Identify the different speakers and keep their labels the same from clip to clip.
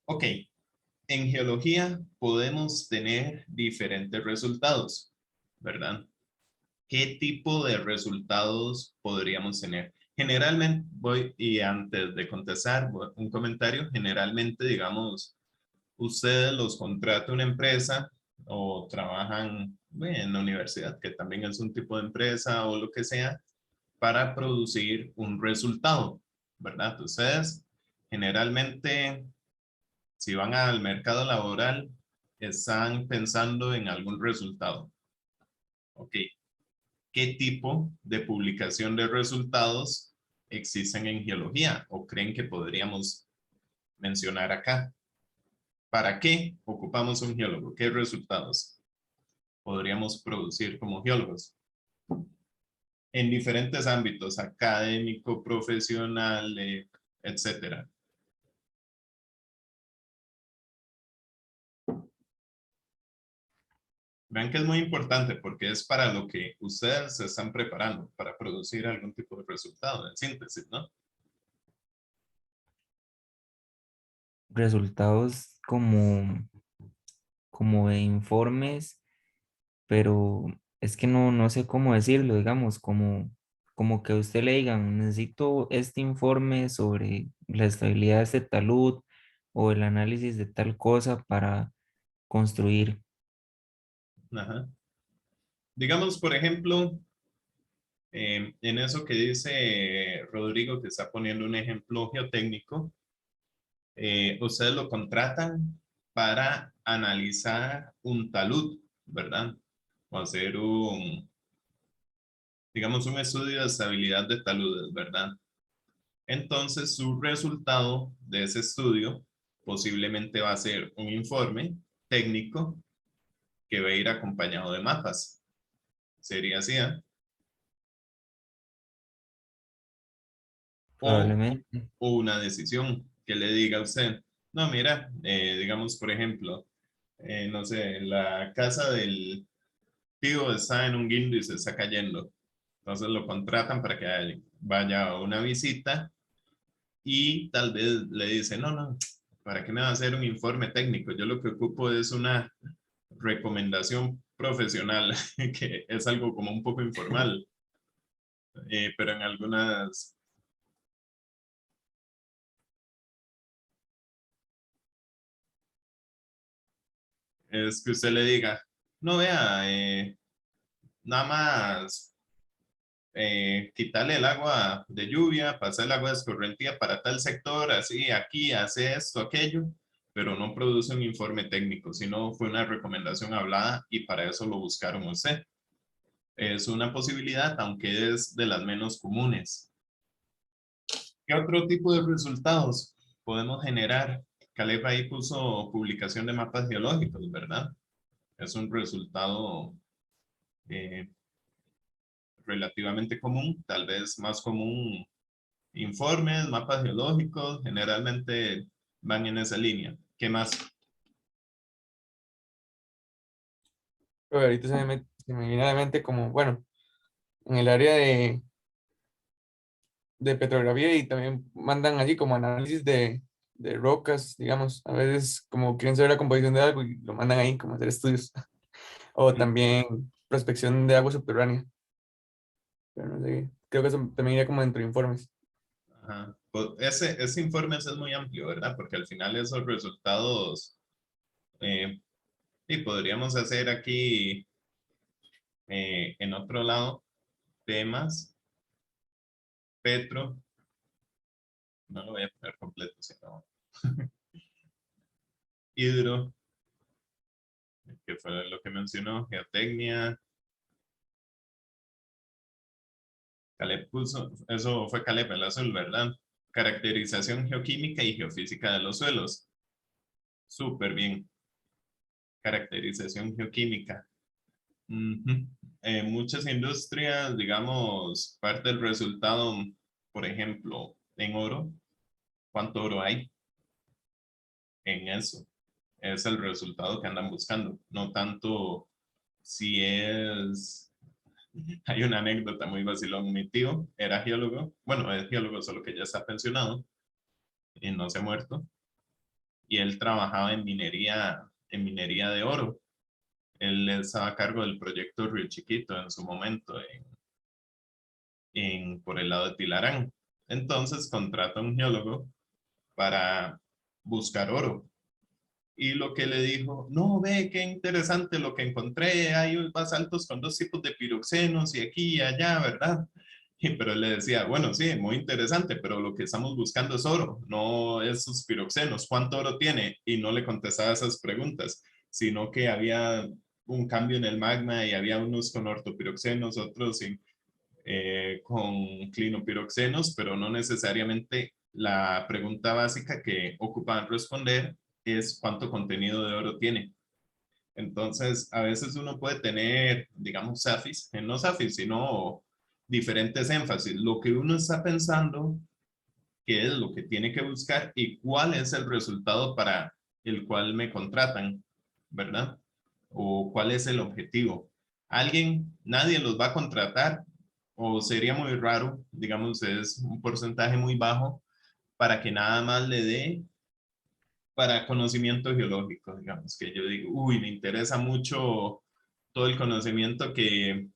Speaker 1: Ok, en geología podemos tener diferentes resultados, ¿verdad? ¿Qué tipo de resultados podríamos tener? Generalmente, y antes de contestar, un comentario, generalmente, digamos, ustedes los contrata una empresa o trabajan en la universidad, que también es un tipo de empresa o lo que sea, para producir un resultado, ¿verdad? Ustedes generalmente, si van al mercado laboral, están pensando en algún resultado. Ok, ¿qué tipo de publicación de resultados existen en geología o creen que podríamos mencionar acá? ¿Para qué ocupamos un geólogo? ¿Qué resultados podríamos producir como geólogos? En diferentes ámbitos, académico, profesional, etcétera. Vean que es muy importante porque es para lo que ustedes se están preparando, para producir algún tipo de resultado en síntesis, ¿no?
Speaker 2: Resultados como de informes, pero es que no sé cómo decirlo, digamos, como que a usted le digan, necesito este informe sobre la estabilidad de este talud o el análisis de tal cosa para construir.
Speaker 1: Ajá. Digamos, por ejemplo, en eso que dice Rodrigo, que está poniendo un ejemplo geotécnico, ustedes lo contratan para analizar un talud, ¿verdad? O hacer digamos, un estudio de estabilidad de taludes, ¿verdad? Entonces, su resultado de ese estudio posiblemente va a ser un informe técnico que va a ir acompañado de mapas. Sería así, ¿eh? O,
Speaker 2: Probablemente.
Speaker 1: o una decisión que le diga a usted, no, mira, digamos, por ejemplo, no sé, la casa del tío está en un guindo y se está cayendo. Entonces lo contratan para que vaya a una visita y tal vez le dice, no, no, ¿para qué me va a hacer un informe técnico? Yo lo que ocupo es una recomendación profesional, que es algo como un poco informal, pero en algunas es que usted le diga, no vea, nada más quitarle el agua de lluvia, pasar el agua de escorrentía para tal sector, así, aquí, hace esto, aquello, pero no produce un informe técnico, sino fue una recomendación hablada y para eso lo buscaron usted. Es una posibilidad, aunque es de las menos comunes. ¿Qué otro tipo de resultados podemos generar? Caleb ahí puso publicación de mapas geológicos, ¿verdad? Es un resultado eh, relativamente común, tal vez más común informes, mapas geológicos, generalmente van en esa línea. ¿Qué más?
Speaker 3: Pero ahorita se me viene a la mente como, bueno, en el área de petrografía y también mandan así como análisis de rocas, digamos, a veces como quieren saber la composición de algo y lo mandan ahí como a hacer estudios, o también prospección de agua subterránea, pero no sé, creo que eso también iría como dentro de informes.
Speaker 1: Ajá. Pues ese informe es muy amplio, ¿verdad? Porque al final esos resultados, eh, y podríamos hacer aquí en otro lado temas, Petro, no lo voy a poner completo, sino hidro, que fue lo que mencionó, geotecnia, Caleb puso, eso fue Caleb el azul, ¿verdad? Caracterización geoquímica y geofísica de los suelos. Súper bien. Caracterización geoquímica. Ujú. En muchas industrias, digamos, parte del resultado, por ejemplo, en oro, ¿cuánto oro hay en eso? Es el resultado que andan buscando, no tanto si es... Hay una anécdota muy vacilón. Mi tío era geólogo, bueno, es geólogo, solo que ya está pensionado y no se ha muerto. y él trabajaba en minería de oro. Él estaba a cargo del proyecto Río Chiquito en su momento por el lado de Tilarán. Entonces contrata a un geólogo para buscar oro. Y lo que le dijo, no, ve, qué interesante lo que encontré, hay basaltos con 2 tipos de piroxenos y aquí y allá, ¿verdad? Pero él le decía, bueno, sí, muy interesante, pero lo que estamos buscando es oro, no esos piroxenos. ¿Cuánto oro tiene? Y no le contestaba esas preguntas, sino que había un cambio en el magma y había unos con ortopiroxenos, otros con clinopiroxenos, pero no necesariamente la pregunta básica que ocupan responder es cuánto contenido de oro tiene. Entonces, a veces uno puede tener, digamos, SAFIs, no SAFIs, sino diferentes énfasis. Lo que uno está pensando, qué es lo que tiene que buscar y cuál es el resultado para el cual me contratan, ¿verdad? O cuál es el objetivo. Nadie los va a contratar o sería muy raro, digamos, es un porcentaje muy bajo para que nada más le dé para conocimiento geológico, digamos, que yo digo, uy, me interesa mucho todo el conocimiento que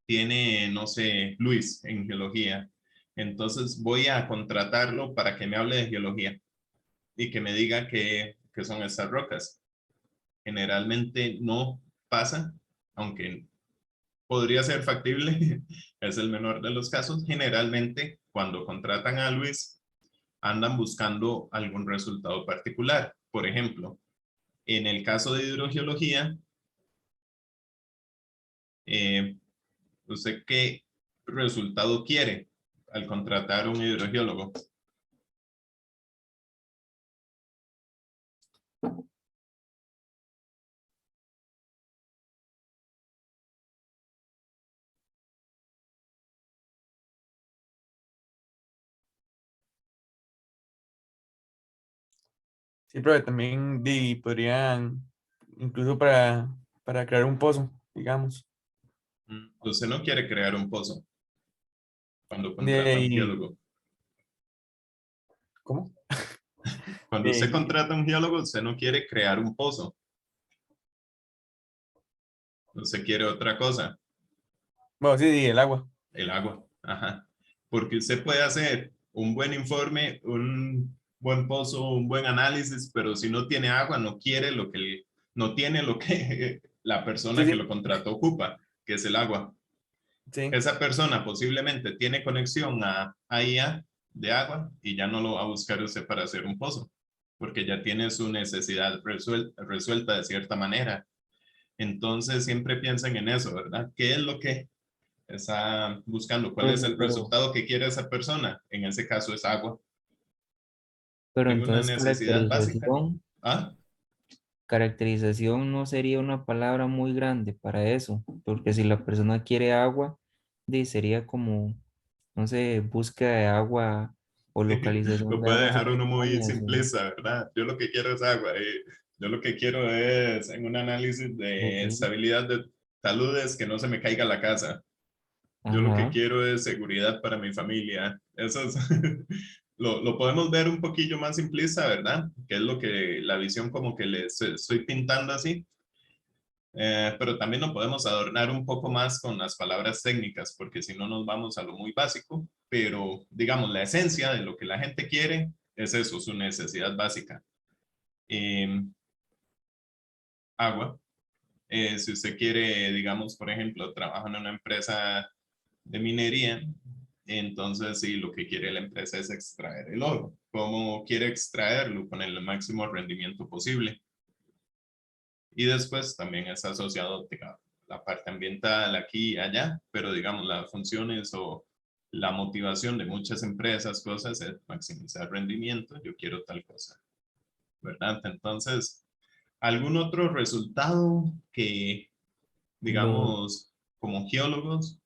Speaker 1: tiene, no sé, Luis en geología. Entonces voy a contratarlo para que me hable de geología y que me diga qué son estas rocas. Generalmente no pasa, aunque podría ser factible, es el menor de los casos. Generalmente, cuando contratan a Luis, andan buscando algún resultado particular. Por ejemplo, en el caso de hidrogeología, eh, ¿usted qué resultado quiere al contratar a un hidrogeólogo?
Speaker 3: Sí, pero también podrían, incluso para crear un pozo, digamos.
Speaker 1: Usted no quiere crear un pozo cuando contrata a un
Speaker 3: De,
Speaker 1: geólogo.
Speaker 3: ¿Cómo?
Speaker 1: Cuando usted
Speaker 3: De,
Speaker 1: contrata a un geólogo, usted no quiere crear un pozo. Usted quiere otra cosa,
Speaker 3: bueno, sí, el agua.
Speaker 1: el agua. Ajá. Porque usted puede hacer un buen informe, un buen pozo, un buen análisis, pero si no tiene agua, no tiene lo que la
Speaker 3: Sí,
Speaker 1: persona que
Speaker 3: sí,
Speaker 1: lo contrató ocupa, que es el agua.
Speaker 3: sí.
Speaker 1: Esa persona posiblemente tiene conexión a IA de agua y ya no lo va a buscar usted para hacer un pozo, porque ya tiene su necesidad resuelta de cierta manera. Entonces siempre piensen en eso, ¿verdad? ¿Qué es lo que está buscando? ¿Cuál es
Speaker 2: Pero,
Speaker 1: el
Speaker 2: pero,
Speaker 1: resultado que quiere esa persona? En ese caso es agua.
Speaker 2: pero
Speaker 1: Tengo una
Speaker 2: entonces
Speaker 1: necesidad básica. ¿Ah?
Speaker 2: caracterización no sería una palabra muy grande para eso, porque si la persona quiere agua, sería como, no sé, búsqueda de agua o localización
Speaker 1: Lo
Speaker 2: de
Speaker 1: puede
Speaker 2: aguas
Speaker 1: dejar uno muy
Speaker 2: subterráneas.
Speaker 1: simplista, ¿verdad? Yo lo que quiero es agua. Yo lo que quiero es, en un análisis de
Speaker 2: Ok.
Speaker 1: estabilidad de saludes, que no se me caiga la casa. Yo lo que
Speaker 2: Ajá,
Speaker 1: quiero es seguridad para mi familia. Eso es, lo podemos ver un poquillo más simplista, ¿verdad? Que es lo que la visión como que les estoy pintando así. Pero también lo podemos adornar un poco más con las palabras técnicas, porque si no nos vamos a lo muy básico, pero digamos, la esencia de lo que la gente quiere es eso, su necesidad básica. Eh, Agua. Si usted quiere, digamos, por ejemplo, trabaja en una empresa de minería, entonces sí, lo que quiere la empresa es extraer el oro. ¿Cómo quiere extraerlo? Con el máximo rendimiento posible. Y después también está asociado, digamos, la parte ambiental aquí y allá, pero digamos, las funciones o la motivación de muchas empresas, cosas, es maximizar rendimiento, yo quiero tal cosa, ¿verdad? Entonces, ¿algún otro resultado que,
Speaker 2: lo,
Speaker 1: digamos, como geólogos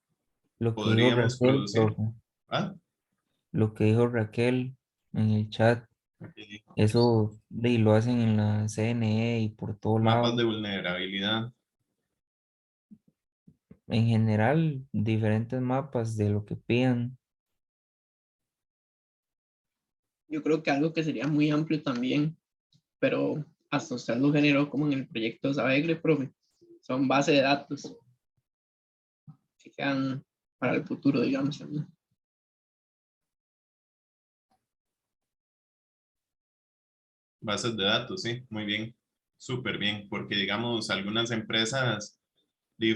Speaker 2: lo que dijo
Speaker 1: podríamos
Speaker 2: Raquel,
Speaker 1: producir?
Speaker 2: profe,
Speaker 1: ¿Ah?
Speaker 2: lo que dijo Raquel en el chat,
Speaker 1: Aquí dijo,
Speaker 2: eso lo hacen en la CNE y por todo
Speaker 1: mapas de
Speaker 2: lado.
Speaker 1: vulnerabilidad.
Speaker 2: En general, diferentes mapas de lo que pidan.
Speaker 4: Yo creo que algo que sería muy amplio también pero hasta usted lo generó como en el proyecto Sabegle, profe. Son base de datos que quedan para el futuro, digamos también.
Speaker 1: Bases de datos, sí, muy bien, súper bien, porque digamos, algunas empresas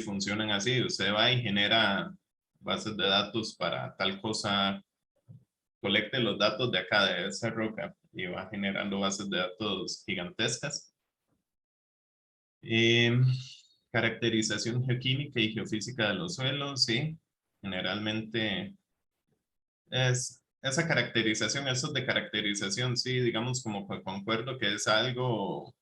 Speaker 1: funcionan así, usted va y genera bases de datos para tal cosa, colecte los datos de acá, de esa roca, y va generando bases de datos gigantescas. Caracterización geoquímica y geofísica de los suelos, sí, generalmente es esa caracterización, eso de caracterización, sí, digamos como que concuerdo que es algo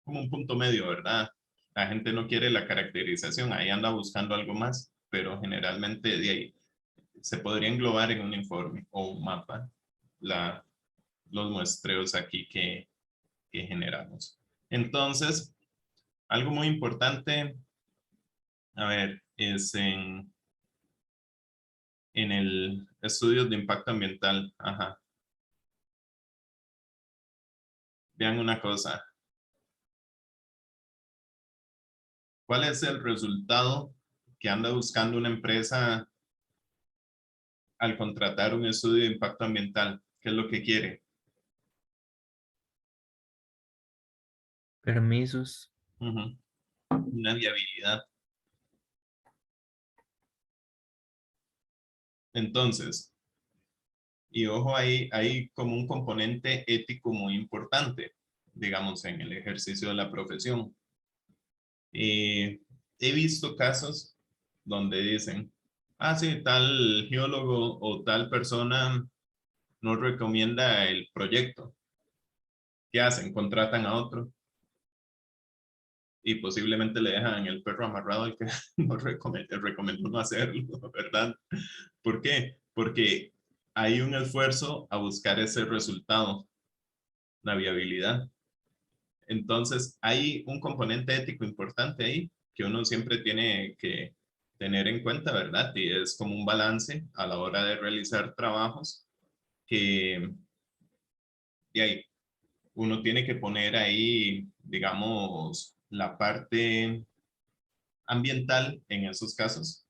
Speaker 1: como un punto medio, ¿verdad? La gente no quiere la caracterización, ahí anda buscando algo más, pero generalmente de ahí se podría englobar en un informe o un mapa los muestreos aquí que generamos. Entonces, algo muy importante, a ver, es en el estudio de impacto ambiental. Ajá. Vean una cosa. ¿Cuál es el resultado que anda buscando una empresa al contratar un estudio de impacto ambiental? ¿Qué es lo que quiere?
Speaker 2: Permisos.
Speaker 1: Ujú. Una viabilidad. Entonces, y ojo, hay como un componente ético muy importante, digamos, en el ejercicio de la profesión. He visto casos donde dicen, ah, sí, tal geólogo o tal persona no recomienda el proyecto. ¿Qué hacen? Contratan a otro y posiblemente le dejan el perro amarrado al que no recomendó no hacerlo, ¿verdad? ¿Por qué? Porque hay un esfuerzo a buscar ese resultado, la viabilidad. Entonces, hay un componente ético importante ahí que uno siempre tiene que tener en cuenta, ¿verdad? Y es como un balance a la hora de realizar trabajos que de ahí uno tiene que poner ahí, digamos, la parte ambiental en esos casos,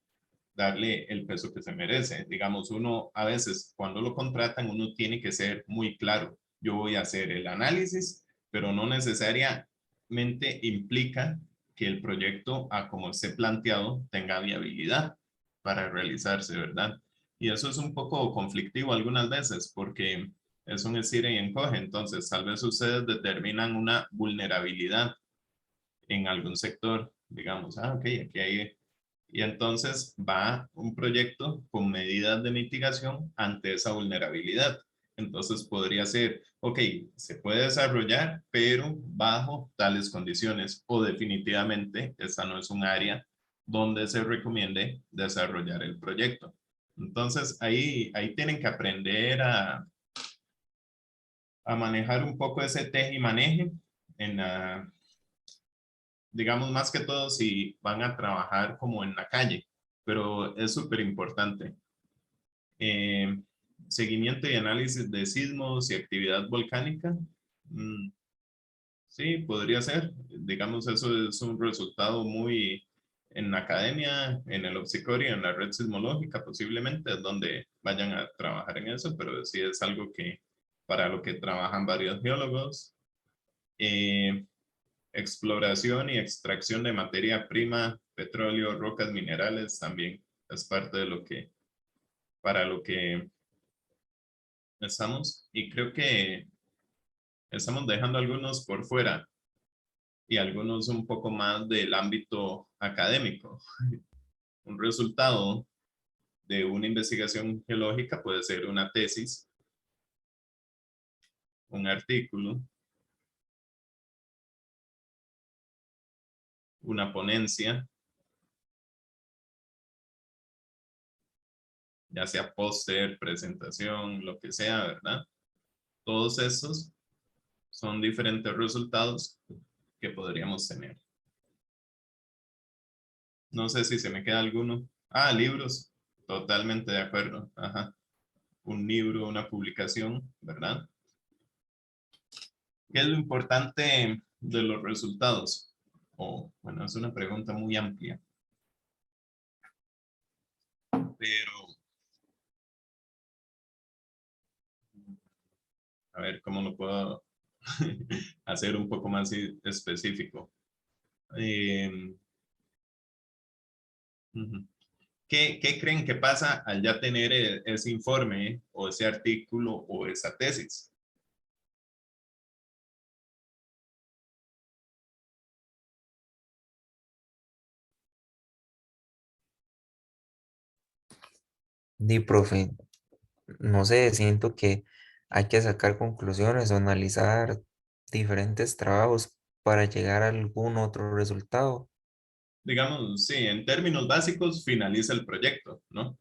Speaker 1: darle el peso que se merece. Digamos, uno a veces cuando lo contratan, uno tiene que ser muy claro. Yo voy a hacer el análisis, pero no necesariamente implica que el proyecto, a como esté planteado, tenga viabilidad para realizarse, ¿verdad? Y eso es un poco conflictivo algunas veces porque es un estira y encoge. Entonces, tal vez ustedes determinan una vulnerabilidad en algún sector, digamos, ok, aquí hay y entonces va un proyecto con medidas de mitigación ante esa vulnerabilidad. Entonces podría ser, ok, se puede desarrollar, pero bajo tales condiciones o definitivamente esta no es un área donde se recomiende desarrollar el proyecto. Entonces ahí tienen que aprender a manejar un poco ese teje y maneje en la, digamos, más que todo si van a trabajar como en la calle, pero es súper importante. Eh, Seguimiento y análisis de sismos y actividad volcánica. Sí, podría ser. Digamos, eso es un resultado muy en la academia, en el observatorio, en la red sismológica, posiblemente es donde vayan a trabajar en eso, pero sí es algo que para lo que trabajan varios geólogos. Eh, Exploración y extracción de materia prima, petróleo, rocas, minerales, también es parte de lo que, para lo que estamos. Y creo que estamos dejando algunos por fuera y algunos un poco más del ámbito académico. Un resultado de una investigación geológica puede ser una tesis, un artículo, una ponencia, ya sea póster, presentación, lo que sea, ¿verdad? Todos estos son diferentes resultados que podríamos tener. No sé si se me queda alguno. Ah, libros. Totalmente de acuerdo. Ajá. Un libro, una publicación, ¿verdad? ¿Qué es lo importante de los resultados? Bueno, es una pregunta muy amplia. Pero, a ver, ¿cómo lo puedo hacer un poco más específico? Ujú. ¿Qué creen que pasa al ya tener ese informe o ese artículo o esa tesis?
Speaker 2: Di, profe, no sé, siento que hay que sacar conclusiones o analizar diferentes trabajos para llegar a algún otro resultado.
Speaker 1: Digamos, sí, en términos básicos finaliza el proyecto, ¿no?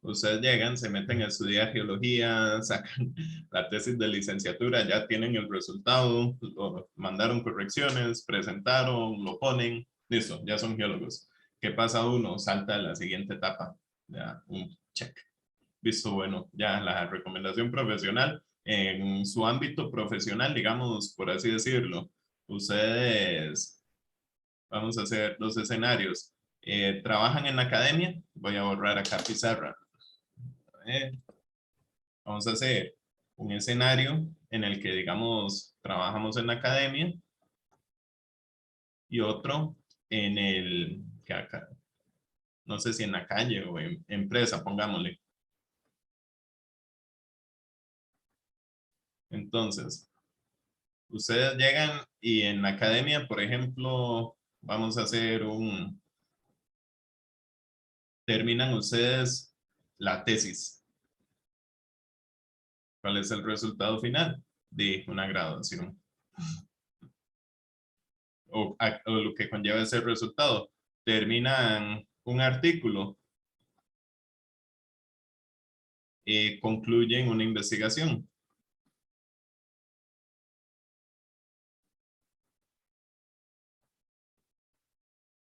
Speaker 1: Ustedes llegan, se meten a estudiar geología, sacan la tesis de licenciatura, ya tienen el resultado, lo mandaron correcciones, presentaron, lo ponen, listo, ya son geólogos. ¿Qué pasa uno? Salta a la siguiente etapa, ya un check. Visto, bueno, ya la recomendación profesional en su ámbito profesional, digamos, por así decirlo, ustedes, vamos a hacer los escenarios. ¿Trabajan en la academia? Voy a borrar acá pizarra. Vamos a hacer un escenario en el que, digamos, trabajamos en la academia y otro en el, que acá, no sé si en la calle o en empresa, pongámosle. Entonces, ustedes llegan y en la academia, por ejemplo, vamos a hacer terminan ustedes la tesis. ¿Cuál es el resultado final? De una graduación. O lo que conlleva ese resultado. Terminan un artículo, concluyen una investigación.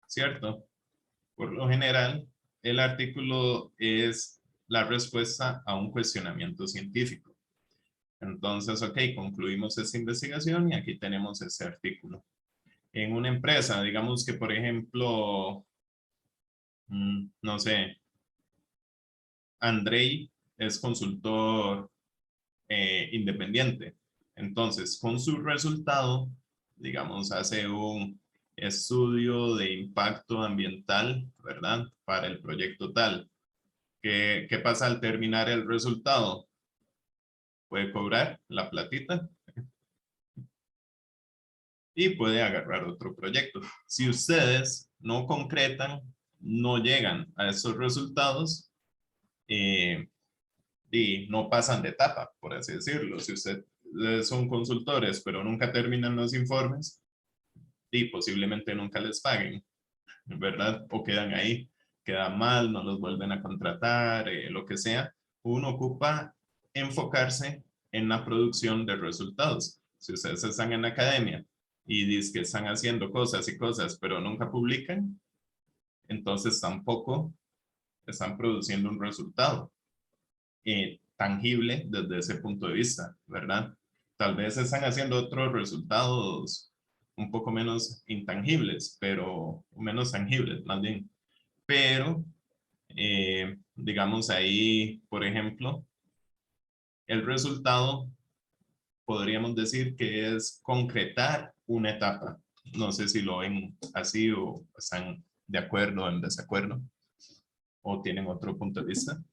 Speaker 1: ¿Cierto? Por lo general, el artículo es la respuesta a un cuestionamiento científico. Entonces, ok, concluimos esta investigación y aquí tenemos ese artículo. En una empresa, digamos que, por ejemplo, no sé, Andrei es consultor independiente. Entonces, con su resultado, digamos, hace un estudio de impacto ambiental, ¿verdad? Para el proyecto tal. ¿Qué pasa al terminar el resultado? Puede cobrar la platita y puede agarrar otro proyecto. Si ustedes no concretan, no llegan a esos resultados y no pasan de etapa, por así decirlo. Si ustedes son consultores, pero nunca terminan los informes, y posiblemente nunca les paguen, ¿verdad? O quedan ahí, quedan mal, no los vuelven a contratar, lo que sea. Uno ocupa enfocarse en la producción de resultados. Si ustedes están en la academia y dicen que están haciendo cosas y cosas, pero nunca publican, entonces tampoco están produciendo un resultado tangible desde ese punto de vista, ¿verdad? Tal vez están haciendo otros resultados un poco menos intangibles, pero menos tangibles, más bien. Pero, digamos ahí, por ejemplo, el resultado podríamos decir que es concretar una etapa. No sé si lo ven así o están de acuerdo o en desacuerdo o tienen otro punto de vista.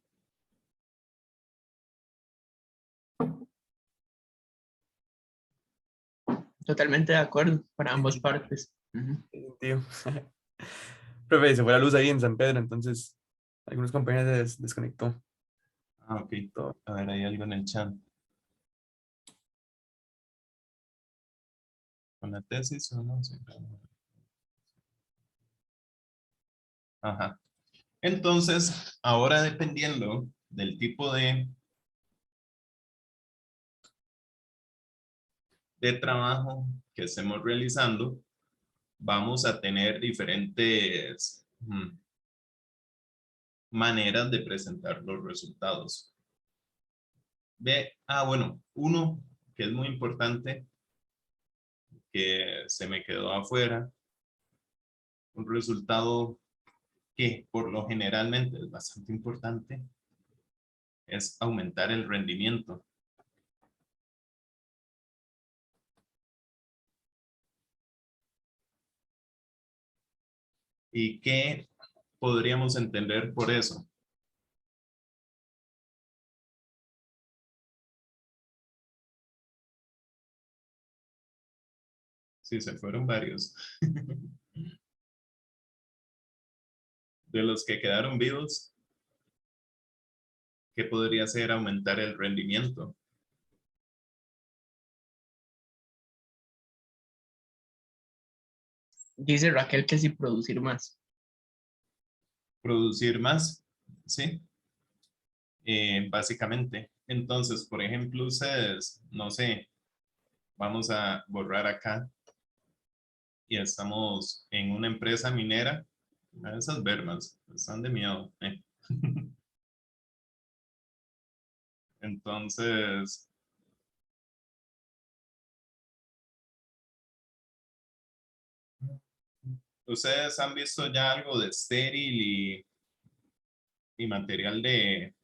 Speaker 4: Totalmente de acuerdo para ambas partes.
Speaker 3: Tío. Profe, se fue la luz ahí en San Pedro, entonces algunos compañeros se desconectó.
Speaker 1: Ah, ok.
Speaker 3: Todo.
Speaker 1: A ver, hay algo en el chat. ¿Con la tesis o no? Sí. Ajá. Entonces, ahora dependiendo del tipo de trabajo que estemos realizando, vamos a tener diferentes maneras de presentar los resultados. Bueno, uno que es muy importante que se me quedó afuera. Un resultado que por lo generalmente es bastante importante es aumentar el rendimiento. ¿Y qué podríamos entender por eso? Sí, se fueron varios. De los que quedaron vivos, ¿qué podría ser aumentar el rendimiento?
Speaker 4: Dice Raquel que sí producir más.
Speaker 1: Producir más, ¿sí? Básicamente. Entonces, por ejemplo, ustedes, no sé, vamos a borrar acá y estamos en una empresa minera. Esas vermas están de miedo. Entonces, ustedes han visto ya algo de estéril y material de...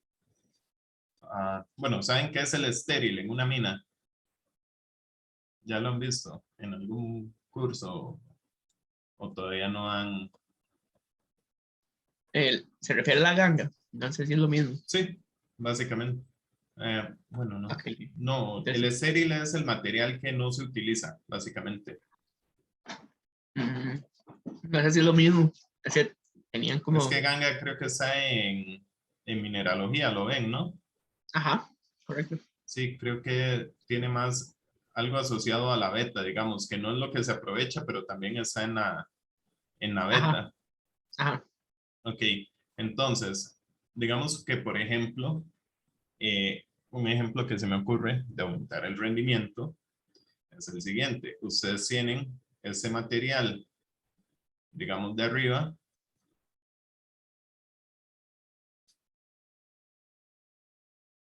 Speaker 1: bueno, ¿saben qué es el estéril en una mina? ¿Ya lo han visto en algún curso o todavía no han...?
Speaker 4: Se refiere a la ganga. No sé si es lo mismo.
Speaker 1: Sí, básicamente. Bueno, no.
Speaker 4: Ok.
Speaker 1: No, el
Speaker 4: Entonces,
Speaker 1: estéril es el material que no se utiliza, básicamente.
Speaker 4: no sé si es lo mismo. Es que tenían
Speaker 1: Es
Speaker 4: como...
Speaker 1: que ganga creo que está en mineralogía, lo ven, ¿no?
Speaker 4: Ajá, correcto.
Speaker 1: Sí, creo que tiene más algo asociado a la beta, digamos, que no es lo que se aprovecha, pero también está en la
Speaker 4: Ajá,
Speaker 1: beta.
Speaker 4: ajá.
Speaker 1: Ok, entonces, digamos que, por ejemplo, un ejemplo que se me ocurre de aumentar el rendimiento es el siguiente. Ustedes tienen ese material, digamos, de arriba,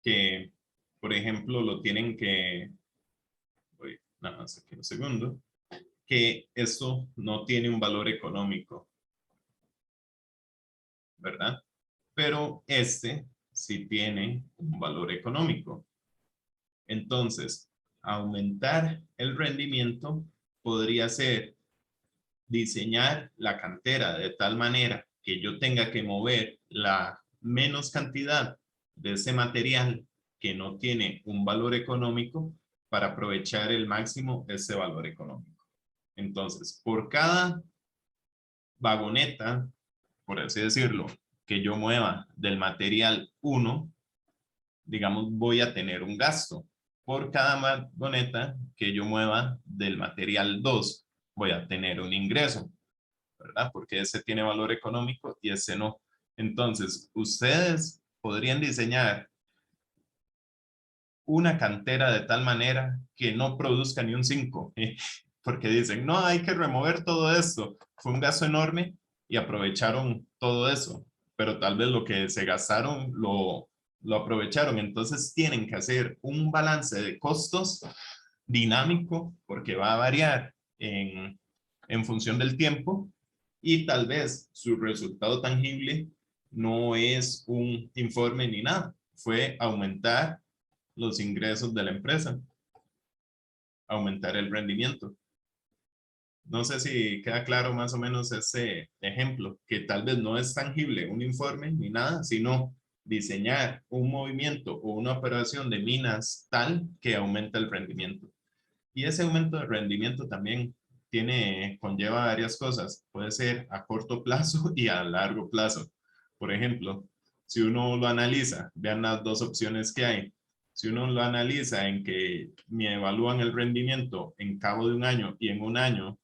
Speaker 1: que, por ejemplo, lo tienen que, voy nada más aquí un segundo, que esto no tiene un valor económico, ¿verdad? Pero este sí tiene un valor económico. Entonces, aumentar el rendimiento podría ser diseñar la cantera de tal manera que yo tenga que mover la menos cantidad de ese material que no tiene un valor económico para aprovechar el máximo ese valor económico. Entonces, por cada vagoneta, por así decirlo, que yo mueva del material 1, digamos, voy a tener un gasto. Por cada vagoneta que yo mueva del material 2, voy a tener un ingreso, ¿verdad? Porque ese tiene valor económico y ese no. Entonces, ustedes podrían diseñar una cantera de tal manera que no produzca ni un 5, porque dicen, no, hay que remover todo esto. Fue un gasto enorme y aprovecharon todo eso, pero tal vez lo que se gastaron lo aprovecharon. Entonces tienen que hacer un balance de costos dinámico porque va a variar en función del tiempo y tal vez su resultado tangible no es un informe ni nada, fue aumentar los ingresos de la empresa, aumentar el rendimiento. No sé si queda claro más o menos ese ejemplo, que tal vez no es tangible un informe ni nada, sino diseñar un movimiento o una operación de minas tal que aumenta el rendimiento. Y ese aumento de rendimiento también conlleva varias cosas. Puede ser a corto plazo y a largo plazo. Por ejemplo, si uno lo analiza, vean las dos opciones que hay. Si uno lo analiza en que me evalúan el rendimiento en cabo de un año y en un año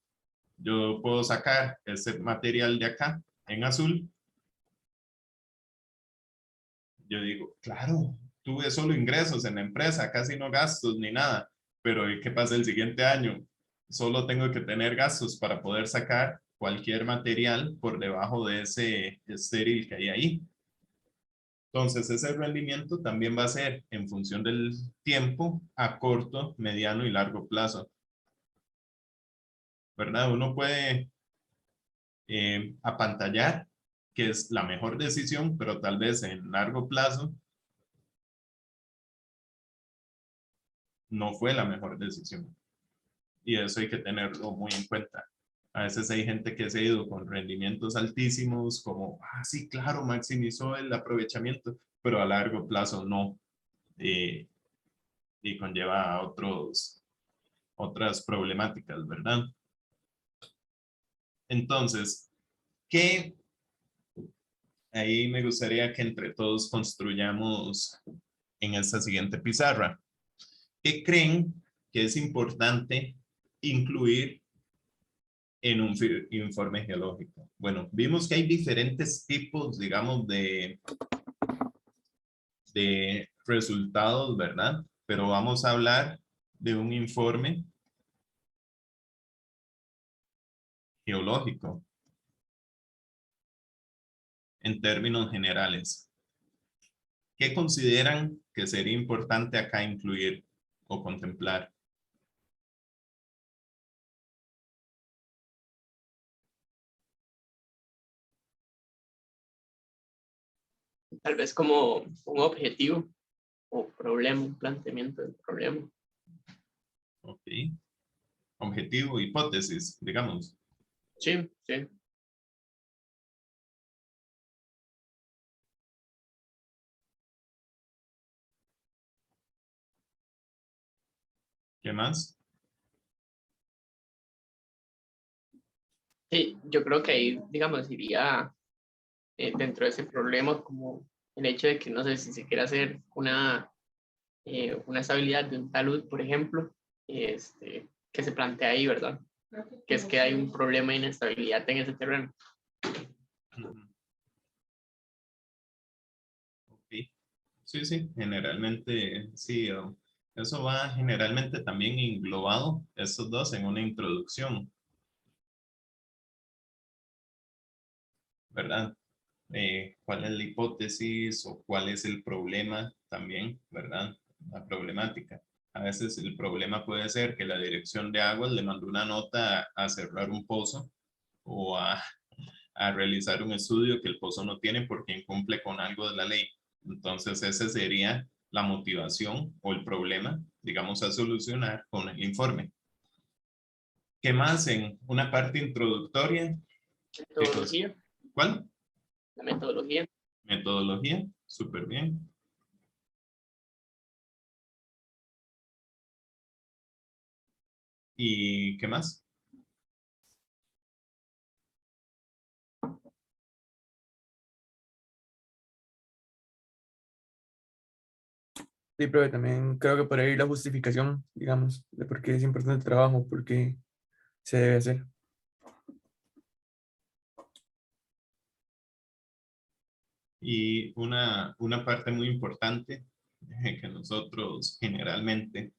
Speaker 1: yo puedo sacar ese material de acá en azul, yo digo, claro, tuve solo ingresos en la empresa, casi no gastos ni nada, pero ¿qué pasa el siguiente año? Solo tengo que tener gastos para poder sacar cualquier material por debajo de ese estéril que hay ahí. Entonces, ese rendimiento también va a ser en función del tiempo a corto, mediano y largo plazo. ¿verdad? Uno puede apantallar, que es la mejor decisión, pero tal vez en largo plazo no fue la mejor decisión. Y eso hay que tenerlo muy en cuenta. A veces hay gente que se ha ido con rendimientos altísimos, como, sí, claro, maximizó el aprovechamiento, pero a largo plazo no. Y conlleva a otras problemáticas, ¿verdad? Entonces, ¿qué? Ahí me gustaría que entre todos construyamos en esta siguiente pizarra. ¿Qué creen que es importante incluir en un informe geológico? Bueno, vimos que hay diferentes tipos, digamos, de resultados, ¿verdad? Pero vamos a hablar de un informe geológico en términos generales. ¿Qué consideran que sería importante acá incluir o contemplar?
Speaker 4: Tal vez como un objetivo o problema, un planteamiento del problema.
Speaker 1: Ok. Objetivo, hipótesis, digamos.
Speaker 4: Sí, sí.
Speaker 1: ¿Qué más?
Speaker 4: Sí, yo creo que ahí, digamos, iría dentro de ese problema como el hecho de que no sé si se quiere hacer una estabilidad de un talud, por ejemplo, que se plantea ahí, ¿verdad? Que es que hay un problema de inestabilidad en ese terreno.
Speaker 1: Ok. Sí, sí, generalmente, sí. Eso va generalmente también englobado, estos dos, en una introducción, ¿verdad? ¿Cuál es la hipótesis o cuál es el problema también, ¿verdad? La problemática. A veces el problema puede ser que la dirección de aguas le mandó una nota a cerrar un pozo o a realizar un estudio que el pozo no tiene porque incumple con algo de la ley. Entonces, esa sería la motivación o el problema, digamos, a solucionar con el informe. ¿Qué más en una parte introductoria?
Speaker 4: Metodología,
Speaker 1: ¿Cuál?
Speaker 4: la metodología.
Speaker 1: Metodología, súper bien. ¿Y qué más?
Speaker 3: Sí, pero también creo que por ahí la justificación, digamos, de por qué es importante el trabajo, por qué se debe hacer.
Speaker 1: Y una parte muy importante que nosotros generalmente,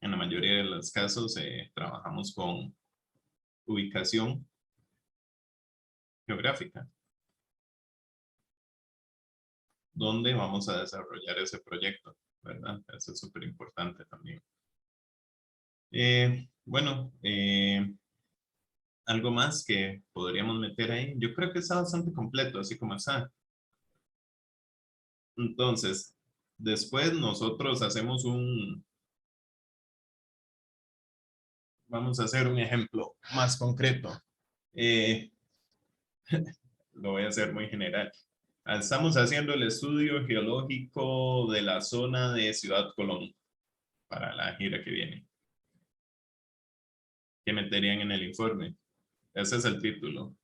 Speaker 1: en la mayoría de los casos, trabajamos con ubicación geográfica. ¿Dónde vamos a desarrollar ese proyecto? ¿Verdad? Eso es súper importante también. Bueno, algo más que podríamos meter ahí. Yo creo que está bastante completo, así como está. Entonces, después nosotros hacemos vamos a hacer un ejemplo más concreto. Eh, lo voy a hacer muy general. Estamos haciendo el estudio geológico de la zona de Ciudad Colón para la gira que viene. ¿Qué meterían en el informe? Ese es el título.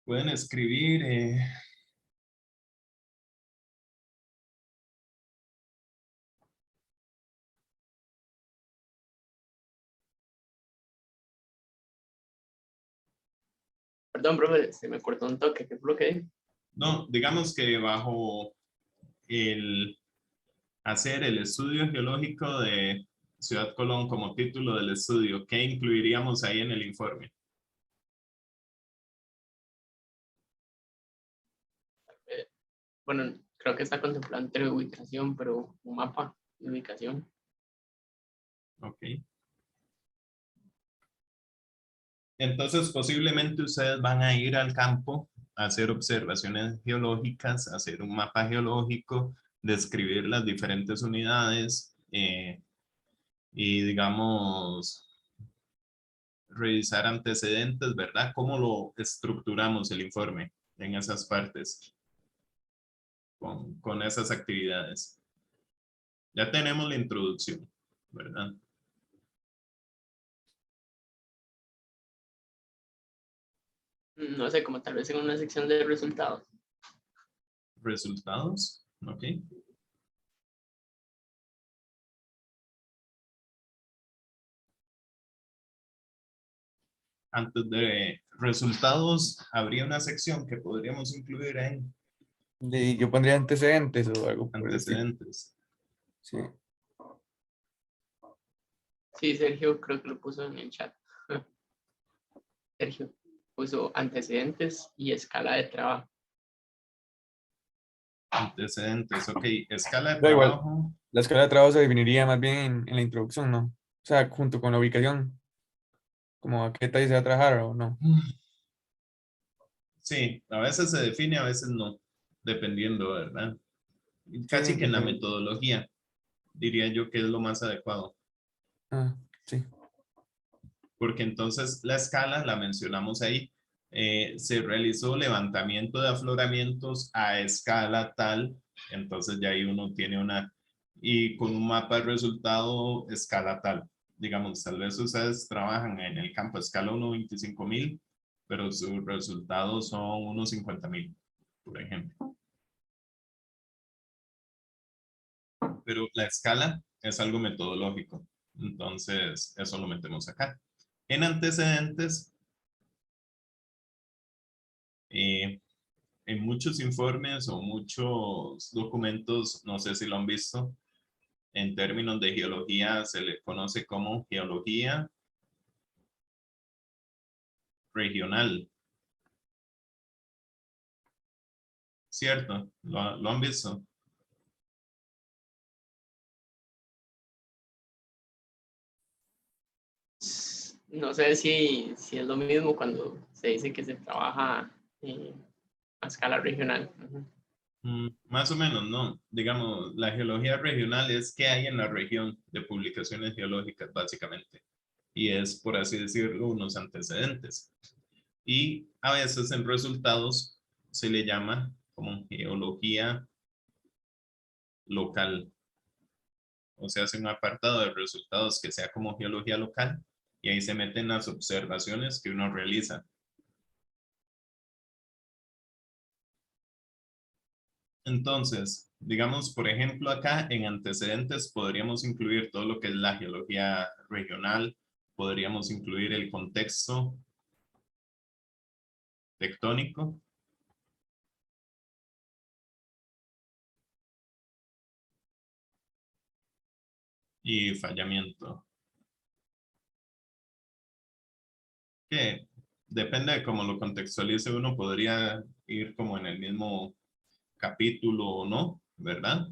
Speaker 1: Pueden escribir.
Speaker 4: Perdón, profe, se me cortó un toque. ¿Qué fue lo que dije?
Speaker 1: No, digamos que bajo el hacer el estudio geológico de Ciudad Colón como título del estudio, ¿qué incluiríamos ahí en el informe?
Speaker 4: bueno, creo que está contemplado entre ubicación, pero un mapa de ubicación.
Speaker 1: Ok. Entonces, posiblemente ustedes van a ir al campo a hacer observaciones geológicas, a hacer un mapa geológico, describir las diferentes unidades y, digamos, revisar antecedentes, ¿verdad? ¿Cómo lo estructuramos el informe en esas partes con esas actividades? Ya tenemos la introducción, ¿verdad?
Speaker 4: No sé, como tal vez en una sección de resultados.
Speaker 1: Resultados, ok. Antes de resultados, habría una sección que podríamos incluir en
Speaker 3: Yo pondría antecedentes o algo por el estilo.
Speaker 1: antecedentes.
Speaker 3: Sí.
Speaker 4: Sí, Sergio creo que lo puso en el chat. Sergio puso antecedentes y escala de trabajo.
Speaker 1: Antecedentes, ok. Escala de
Speaker 3: Da igual,
Speaker 1: trabajo.
Speaker 3: la escala de trabajo se definiría más bien en la introducción, ¿no? O sea, junto con la ubicación, como a qué detalle se va a trabajar o no.
Speaker 1: Sí, a veces se define, a veces no, dependiendo, ¿verdad?
Speaker 3: Sí,
Speaker 1: Casi que en la
Speaker 3: depende.
Speaker 1: metodología, diría yo que es lo más adecuado,
Speaker 3: Ah, sí.
Speaker 1: porque entonces la escala la mencionamos ahí. Se realizó levantamiento de afloramientos a escala tal, entonces ya ahí uno tiene una, y con un mapa de resultado escala tal. Digamos, tal vez ustedes trabajan en el campo a escala 1.25.000, pero sus resultados son unos 50.000, por ejemplo. Pero la escala es algo metodológico. Entonces, eso lo metemos acá. En antecedentes, eh, en muchos informes o muchos documentos, no sé si lo han visto, en términos de geología se le conoce como geología regional. ¿Cierto? ¿Lo han visto?
Speaker 4: No sé si es lo mismo cuando se dice que se trabaja a escala regional. Ujú.
Speaker 1: Más o menos, ¿no? Digamos, la geología regional es qué hay en la región de publicaciones geológicas, básicamente. Y es, por así decirlo, unos antecedentes. Y a veces en resultados se le llama como geología local. O sea, hace un apartado de resultados que sea como geología local y ahí se meten las observaciones que uno realiza. Entonces, digamos, por ejemplo, acá en antecedentes podríamos incluir todo lo que es la geología regional, podríamos incluir el contexto tectónico y fallamiento, que depende de cómo lo contextualice uno, podría ir como en el mismo capítulo o no, ¿verdad?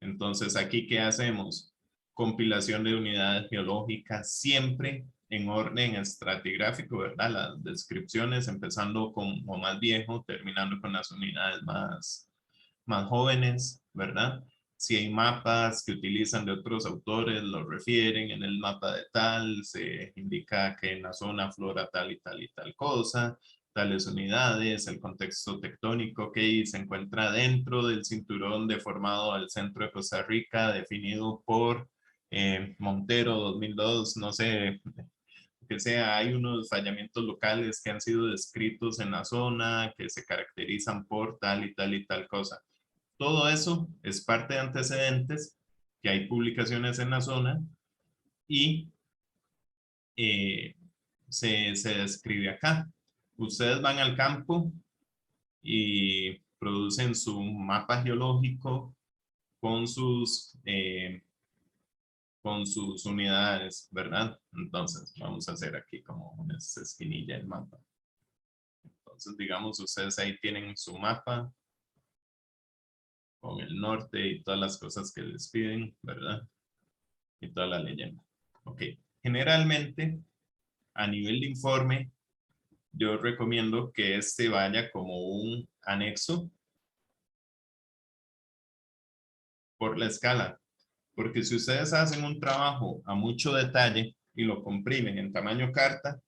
Speaker 1: Entonces, aquí, ¿qué hacemos? Compilación de unidades geológicas siempre en orden estratigráfico, ¿verdad? Las descripciones, empezando con lo más viejo, terminando con las unidades más jóvenes, ¿verdad? Si hay mapas que utilizan de otros autores, los refieren en el mapa de tal, se indica que en la zona flora tal y tal y tal cosa, tales unidades, el contexto tectónico que se encuentra dentro del cinturón deformado al centro de Costa Rica, definido por Montero 2002, no sé, que sea, hay unos fallamientos locales que han sido descritos en la zona, que se caracterizan por tal y tal y tal cosa. Todo eso es parte de antecedentes, que hay publicaciones en la zona y eh, se describe acá. Ustedes van al campo y producen su mapa geológico con con sus unidades, ¿verdad? Entonces, vamos a hacer aquí como una esquinilla el mapa. Entonces, digamos, ustedes ahí tienen su mapa con el norte y todas las cosas que les piden, ¿verdad? Y toda la leyenda. Ok. Generalmente, a nivel de informe, yo recomiendo que este vaya como un anexo por la escala. Porque si ustedes hacen un trabajo a mucho detalle y lo comprimen en tamaño carta,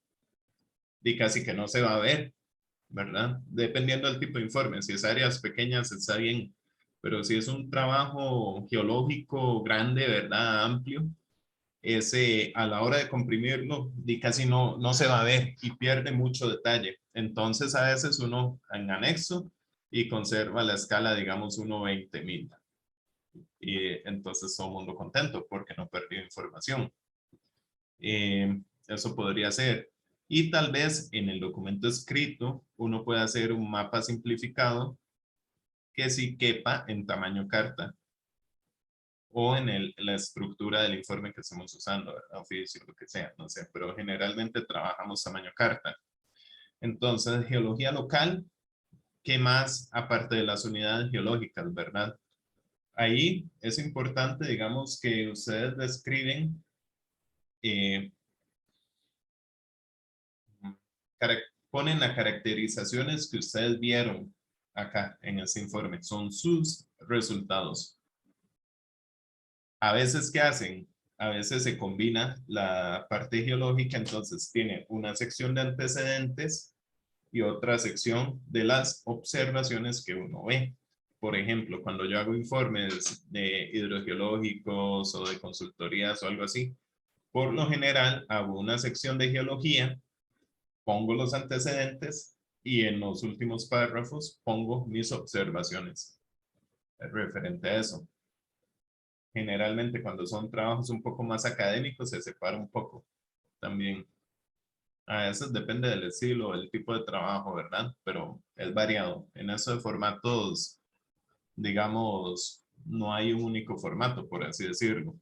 Speaker 1: y casi que no se va a ver, ¿verdad? Dependiendo del tipo de informe. Si es áreas pequeñas, está bien. Pero si es un trabajo geológico grande, ¿verdad? Amplio, ese a la hora de comprimirlo y casi no se va a ver y pierde mucho detalle. Entonces a veces uno en anexo y conserva la escala, digamos, 1/20,000. Y entonces todo el mundo contento porque no perdió información. Eso podría ser. Y tal vez en el documento escrito uno puede hacer un mapa simplificado que sí quepa en tamaño carta o en la estructura del informe que estemos usando, ¿verdad? Oficio, lo que sea, no sé, pero generalmente trabajamos tamaño carta. Entonces, geología local, ¿qué más aparte de las unidades geológicas, verdad? Ahí es importante, digamos, que ustedes describen ponen las caracterizaciones que ustedes vieron acá en ese informe. Son sus resultados. A veces, ¿qué hacen? A veces se combina la parte geológica, entonces tiene una sección de antecedentes y otra sección de las observaciones que uno ve. Por ejemplo, cuando yo hago informes de hidrogeológicos o de consultorías o algo así, por lo general hago una sección de geología, pongo los antecedentes y en los últimos párrafos pongo mis observaciones referente a eso. Generalmente cuando son trabajos un poco más académicos se separa un poco también. A veces depende del estilo, el tipo de trabajo, ¿verdad? Pero es variado. En eso de formatos, digamos, no hay un único formato, por así decirlo.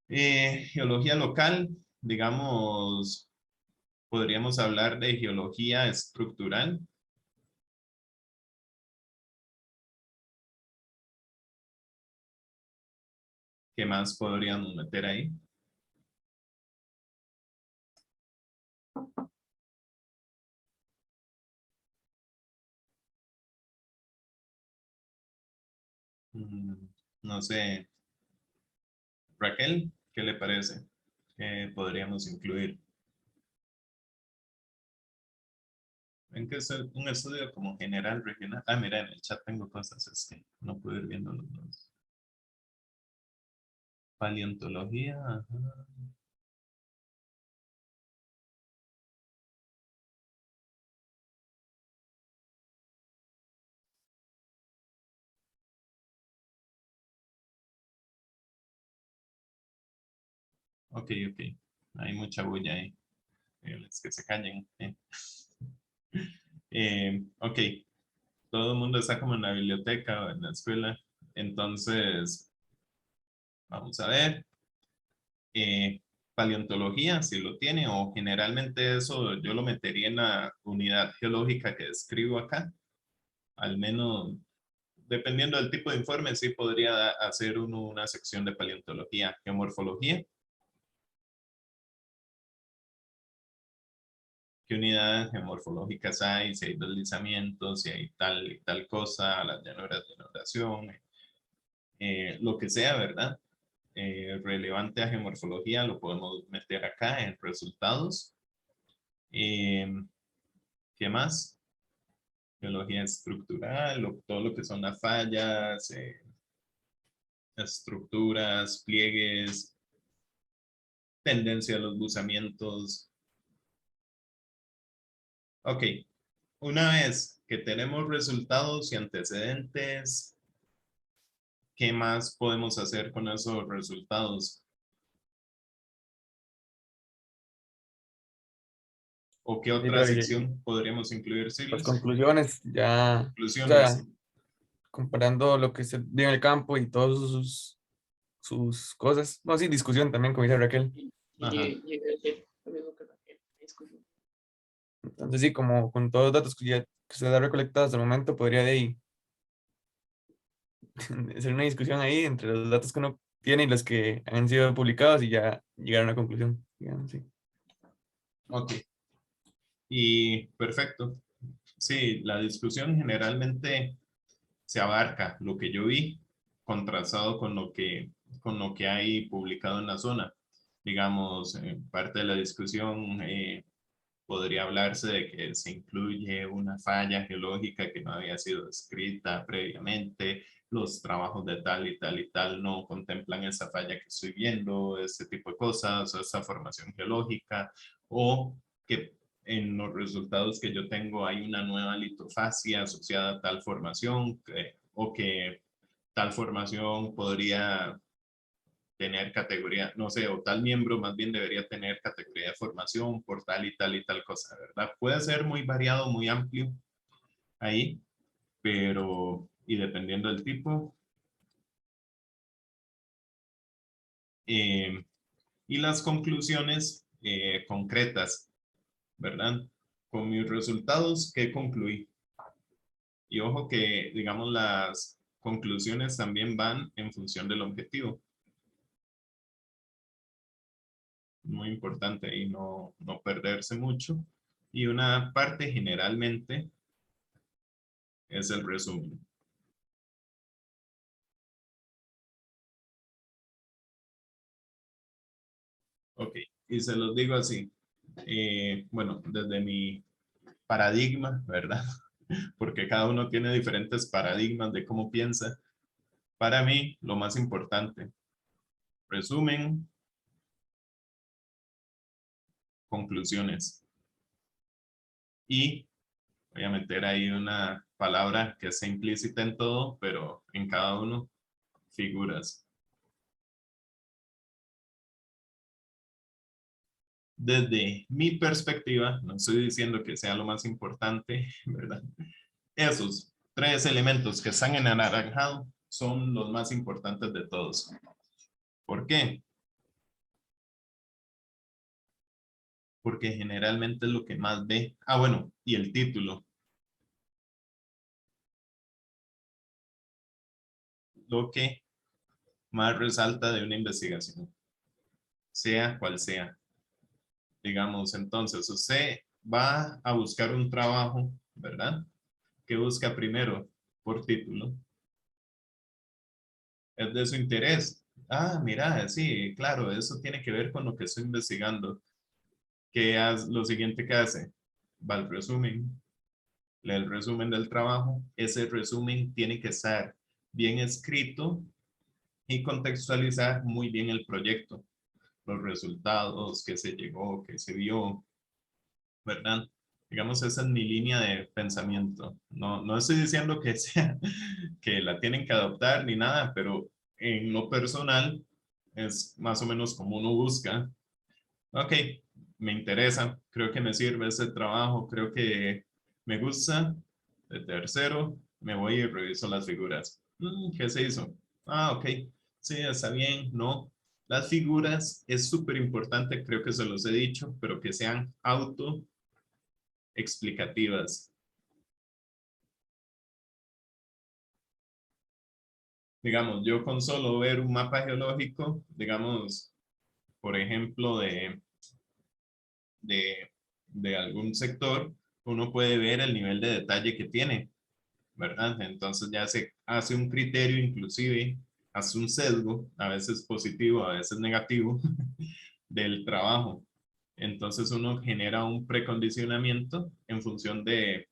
Speaker 1: Geología local, digamos, podríamos hablar de geología estructural. ¿Qué más podríamos meter ahí? No sé, Raquel, ¿qué le parece? ¿Qué podríamos incluir? ¿En qué es un estudio como general, regional? Ah, mira, en el chat tengo cosas, es que no puedo ir viendo los dos. Paleontología, ajá. Ok, ok. Hay mucha bulla ahí. Es que se callen. Ok, todo el mundo está como en la biblioteca o en la escuela. Entonces, vamos a ver. Paleontología, si lo tiene, o generalmente eso yo lo metería en la unidad geológica que describo acá. Al menos, dependiendo del tipo de informe, sí podría hacer uno una sección de paleontología. Geomorfología. ¿Qué unidades geomorfológicas hay? Si hay deslizamientos, si hay tal y tal cosa, las llanuras de inundación, lo que sea, ¿verdad? Relevante a geomorfología lo podemos meter acá en resultados. ¿Qué más? Geología estructural, todo lo que son las fallas, estructuras, pliegues, tendencia a los buzamientos. Ok, una vez que tenemos resultados y antecedentes, ¿qué más podemos hacer con esos resultados? ¿O qué
Speaker 3: Y
Speaker 1: otra sección podríamos incluir,
Speaker 3: las
Speaker 1: Silas?
Speaker 3: conclusiones, ya, o
Speaker 1: Conclusiones.
Speaker 3: sea, comparando lo que se ve en el campo y todas sus cosas. No, sí, discusión también, como dice Raquel.
Speaker 1: Ajá.
Speaker 4: Y decir lo mismo que Raquel, discusión.
Speaker 3: Entonces, sí, como con todos los datos que usted ha recolectado hasta el momento, podría de ahí hacer una discusión ahí entre los datos que uno tiene y los que han sido publicados y ya llegar a una conclusión, digamos, sí.
Speaker 1: Ok. Y perfecto. Sí, la discusión generalmente se abarca lo que yo vi contrastado con lo que hay publicado en la zona. Digamos, parte de la discusión podría hablarse de que se incluye una falla geológica que no había sido descrita previamente, los trabajos de tal y tal y tal no contemplan esa falla que estoy viendo, ese tipo de cosas, o esa formación geológica, o que en los resultados que yo tengo hay una nueva litofasia asociada a tal formación, o que tal formación podría tener categoría, no sé, o tal miembro más bien debería tener categoría de formación por tal y tal cosa, ¿verdad? Puede ser muy variado, muy amplio ahí, pero, y dependiendo del tipo, eh, y las conclusiones concretas, ¿verdad? Con mis resultados, ¿qué concluí? Y ojo que, digamos, las conclusiones también van en función del objetivo. Muy importante y no perderse mucho. Y una parte generalmente es el resumen. Ok, y se los digo así. Bueno, desde mi paradigma, ¿verdad? Porque cada uno tiene diferentes paradigmas de cómo piensa. Para mí, lo más importante, resumen, conclusiones. Y voy a meter ahí una palabra que sea implícita en todo, pero en cada uno, figuras. Desde mi perspectiva, no estoy diciendo que sea lo más importante, ¿verdad? Esos tres elementos que están en anaranjado son los más importantes de todos. ¿Por qué? Porque generalmente es lo que más ve. Ah, bueno, y el título. Lo que más resalta de una investigación, sea cual sea. Digamos, entonces, usted va a buscar un trabajo, ¿verdad? ¿Qué busca primero? Por título. Es de su interés. Ah, mira, sí, claro, eso tiene que ver con lo que estoy investigando. ¿Qué hace? Lo siguiente que hace, va al resumen, lee el resumen del trabajo. Ese resumen tiene que estar bien escrito y contextualizar muy bien el proyecto, los resultados, qué se llegó, qué se vio, ¿verdad? Digamos, esa es mi línea de pensamiento. No estoy diciendo que sea, que la tienen que adoptar ni nada, pero en lo personal es más o menos como uno busca. Ok, me interesa, creo que me sirve ese trabajo, creo que me gusta. De tercero, me voy y reviso las figuras. ¿Qué se hizo? Ah, ok, sí, está bien, no. Las figuras es súper importante, creo que se los he dicho, pero que sean auto explicativas. Digamos, yo con solo ver un mapa geológico, digamos, por ejemplo, de, de algún sector, uno puede ver el nivel de detalle que tiene, ¿verdad? Entonces ya se hace un criterio, inclusive, hace un sesgo, a veces positivo, a veces negativo, del trabajo. Entonces uno genera un precondicionamiento en función de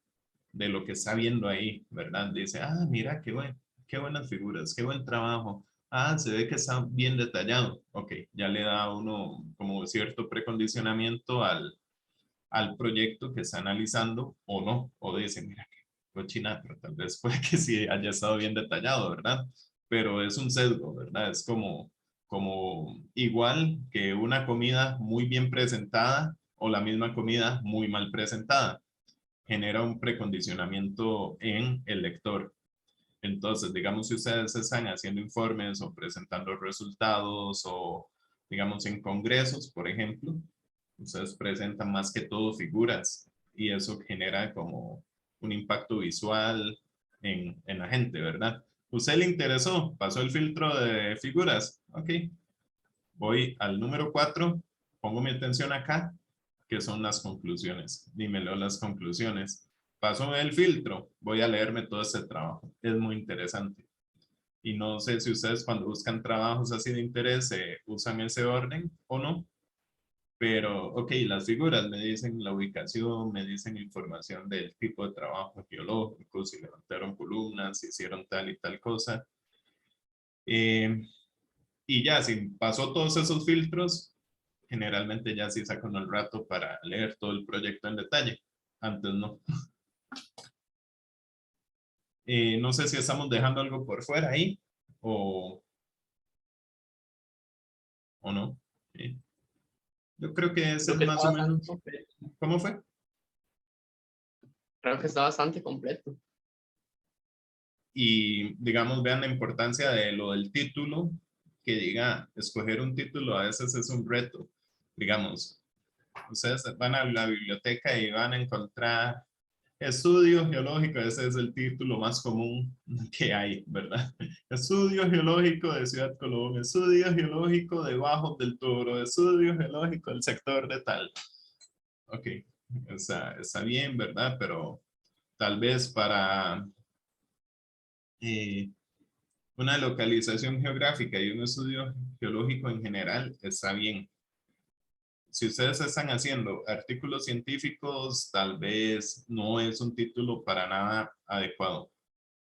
Speaker 1: lo que está viendo ahí, ¿verdad? Dice, ah, mira, qué buenas figuras, qué buen trabajo. Ah, se ve que está bien detallado. Ok, ya le da a uno como cierto precondicionamiento al proyecto que está analizando o no. O dice, mira, qué cochina, pero tal vez puede que sí haya estado bien detallado, ¿verdad? Pero es un sesgo, ¿verdad? Es como igual que una comida muy bien presentada o la misma comida muy mal presentada genera un precondicionamiento en el lector. Entonces, digamos, si ustedes están haciendo informes o presentando resultados o, digamos, en congresos, por ejemplo, ustedes presentan más que todo figuras y eso genera como un impacto visual en la gente, ¿verdad? ¿Usted le interesó? ¿Pasó el filtro de figuras? Ok. Voy al número 4, pongo mi atención acá, que son las conclusiones. Y me leo las conclusiones. Paso el filtro, voy a leerme todo este trabajo. Es muy interesante. Y no sé si ustedes cuando buscan trabajos así de interés usan ese orden o no. Pero, ok, las figuras me dicen la ubicación, me dicen información del tipo de trabajo geológico, si levantaron columnas, si hicieron tal y tal cosa. Y ya, si pasó todos esos filtros, generalmente ya sí saco el rato para leer todo el proyecto en detalle. Antes no. No sé si estamos dejando algo por fuera ahí o no. Yo creo que ese
Speaker 4: Creo
Speaker 1: es
Speaker 4: que está
Speaker 1: más o
Speaker 4: bastante
Speaker 1: menos.
Speaker 4: completo.
Speaker 1: ¿Cómo fue?
Speaker 4: Creo que está bastante completo.
Speaker 1: Y digamos, vean la importancia de lo del título, que diga, escoger un título a veces es un reto. Digamos, ustedes van a la biblioteca y van a encontrar Estudio Geológico, ese es el título más común que hay, ¿verdad? Estudio Geológico de Ciudad Colón, Estudio Geológico de Bajos del Toro, Estudio Geológico del sector de tal. Ok, está bien, ¿verdad? Pero tal vez para una localización geográfica y un estudio geológico en general está bien. Si ustedes están haciendo artículos científicos, tal vez no es un título para nada adecuado,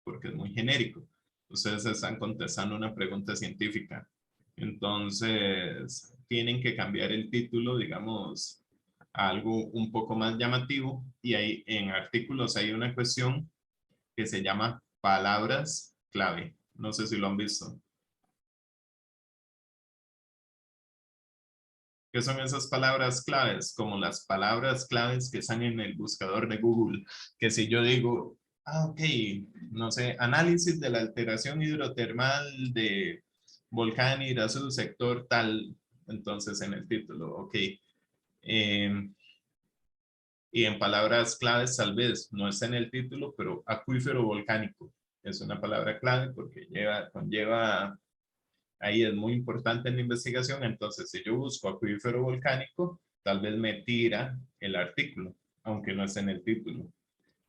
Speaker 1: porque es muy genérico. Ustedes están contestando una pregunta científica. Entonces, tienen que cambiar el título, digamos, a algo un poco más llamativo. Y ahí en artículos hay una cuestión que se llama palabras clave. No sé si lo han visto. ¿Qué son esas palabras claves? Como las palabras claves que están en el buscador de Google. Que si yo digo, ok, no sé, análisis de la alteración hidrotermal de volcán Irazú, sector tal, entonces en el título, ok. Y en palabras claves tal vez no está en el título, pero acuífero volcánico es una palabra clave porque conlleva ahí es muy importante en la investigación. Entonces, si yo busco acuífero volcánico, tal vez me tira el artículo, aunque no esté en el título.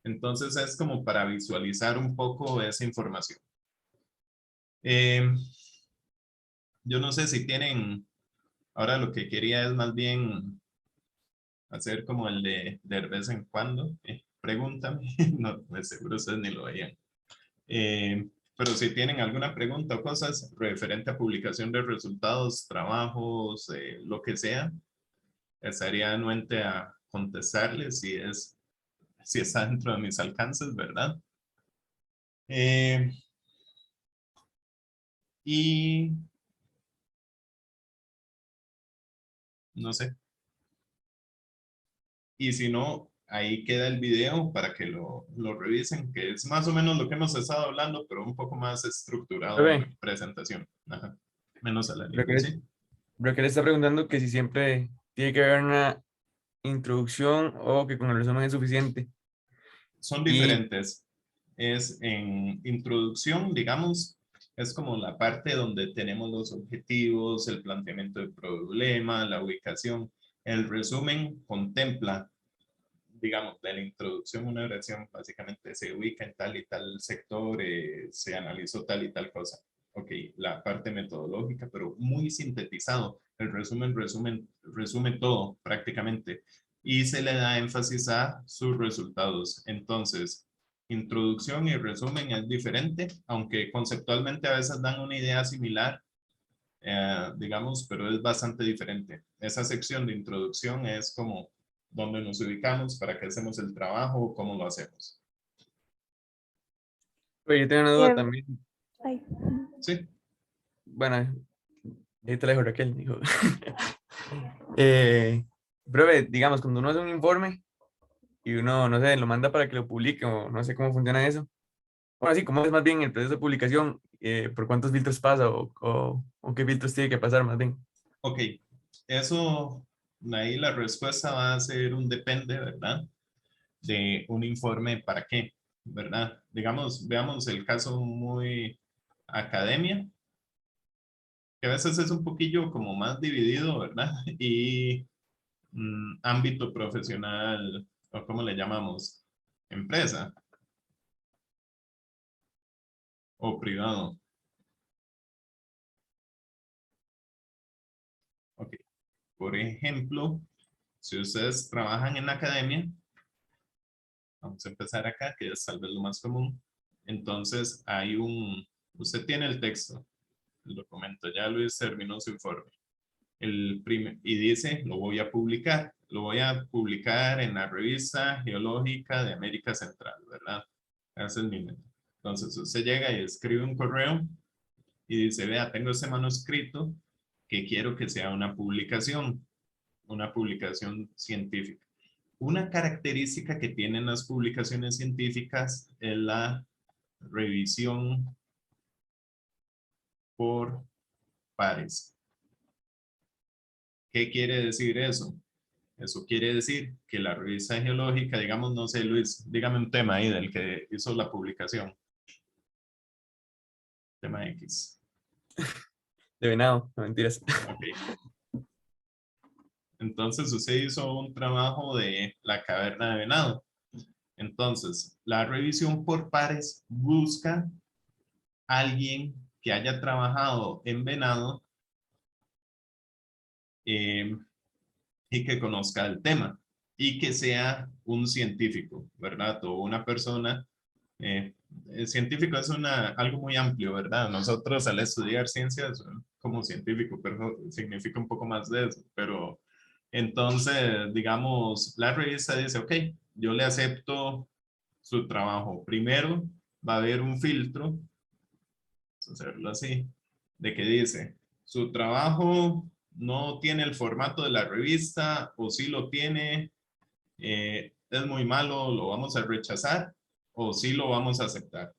Speaker 1: Entonces, es como para visualizar un poco esa información. Yo no sé si tienen, ahora lo que quería es más bien hacer como el de vez en cuando. Pregúntame, no, pues seguro ustedes ni lo veían. Pero si tienen alguna pregunta o cosas referente a publicación de resultados, trabajos, lo que sea, estaría anuente a contestarles si está dentro de mis alcances, ¿verdad? Y no sé. Y si no, ahí queda el video para que lo revisen, que es más o menos lo que hemos estado hablando, pero un poco más estructurado
Speaker 3: Ok,
Speaker 1: en presentación. Ajá. Menos a la
Speaker 3: Creo que
Speaker 1: nivel, ¿sí?
Speaker 3: creo que le está preguntando que si siempre tiene que haber una introducción o que con el resumen es suficiente.
Speaker 1: Son
Speaker 3: Y,
Speaker 1: diferentes. Es en introducción, digamos, es como la parte donde tenemos los objetivos, el planteamiento del problema, la ubicación. El resumen contempla, digamos, de la introducción una oración, básicamente se ubica en tal y tal sector, se analizó tal y tal cosa. Ok, la parte metodológica, pero muy sintetizado. El resume todo prácticamente y se le da énfasis a sus resultados. Entonces, introducción y resumen es diferente, aunque conceptualmente a veces dan una idea similar, digamos, pero es bastante diferente. Esa sección de introducción es como dónde nos ubicamos, para qué hacemos el trabajo, cómo lo hacemos.
Speaker 3: oye, yo tengo una duda también.
Speaker 5: Ay,
Speaker 1: Sí,
Speaker 3: Bueno, ahí te la dejo, Raquel, dijo. Breve, digamos, cuando uno hace un informe y uno, no sé, lo manda para que lo publique o no sé cómo funciona eso. Bueno, sí, cómo es más bien el proceso de publicación, por cuántos filtros pasa o qué filtros tiene que pasar más bien.
Speaker 1: ok. Eso, ahí la respuesta va a ser un depende, ¿verdad? De un informe para qué, ¿verdad? Digamos, veamos el caso muy academia, que a veces es un poquillo como más dividido, ¿verdad? Y ámbito profesional, o ¿cómo le llamamos? Empresa o privado. Ok. Por ejemplo, si ustedes trabajan en la academia, vamos a empezar acá, que es tal vez lo más común. Entonces, usted tiene el texto, el documento, ya Luis terminó su informe. Y dice, lo voy a publicar. Lo voy a publicar en la revista geológica de América Central, ¿verdad? Ese es mi método. Entonces, usted llega y escribe un correo y dice, vea, tengo este manuscrito que quiero que sea una publicación científica. Una característica que tienen las publicaciones científicas es la revisión por pares. ¿Qué quiere decir eso? Eso quiere decir que la revista geológica, digamos, no sé, Luis, dígame un tema ahí del que hizo la publicación. Tema X.
Speaker 3: De venado, no mentiras.
Speaker 1: Ok. Entonces usted hizo un trabajo de la caverna de venado. Entonces, la revisión por pares busca a alguien que haya trabajado en venado y que conozca el tema y que sea un científico, ¿verdad? O una persona. El científico es algo muy amplio, ¿verdad? Nosotros al estudiar ciencias como científico, pero significa un poco más de eso. Pero entonces, digamos, la revista dice, ok, yo le acepto su trabajo. Primero va a haber un filtro, vamos a hacerlo así, de que dice, su trabajo no tiene el formato de la revista o sí lo tiene, es muy malo, lo vamos a rechazar o sí lo vamos a aceptar.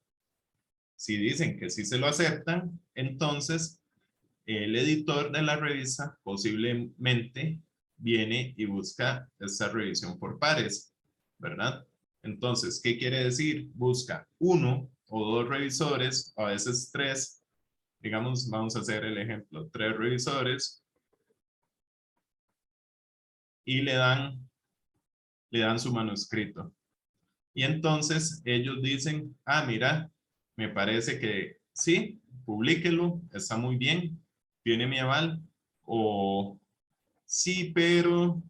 Speaker 1: Si dicen que sí se lo aceptan, entonces el editor de la revista posiblemente viene y busca esta revisión por pares, ¿verdad? Entonces, ¿qué quiere decir? Busca uno o dos revisores, a veces tres, digamos, vamos a hacer el ejemplo, tres revisores y le dan su manuscrito. Y entonces ellos dicen, ah, mira, me parece que sí, publíquelo, está muy bien, tiene mi aval, o sí, pero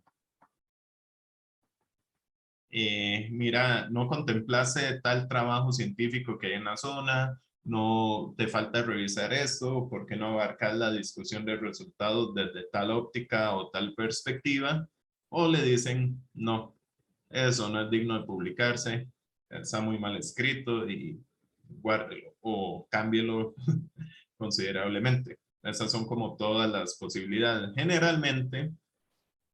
Speaker 1: mira, no contemplaste tal trabajo científico que hay en la zona, no te falta revisar esto, ¿por qué no abarcar la discusión de resultados desde tal óptica o tal perspectiva? O le dicen, no, eso no es digno de publicarse, está muy mal escrito y guárdelo o cámbielo considerablemente. Esas son como todas las posibilidades. Generalmente,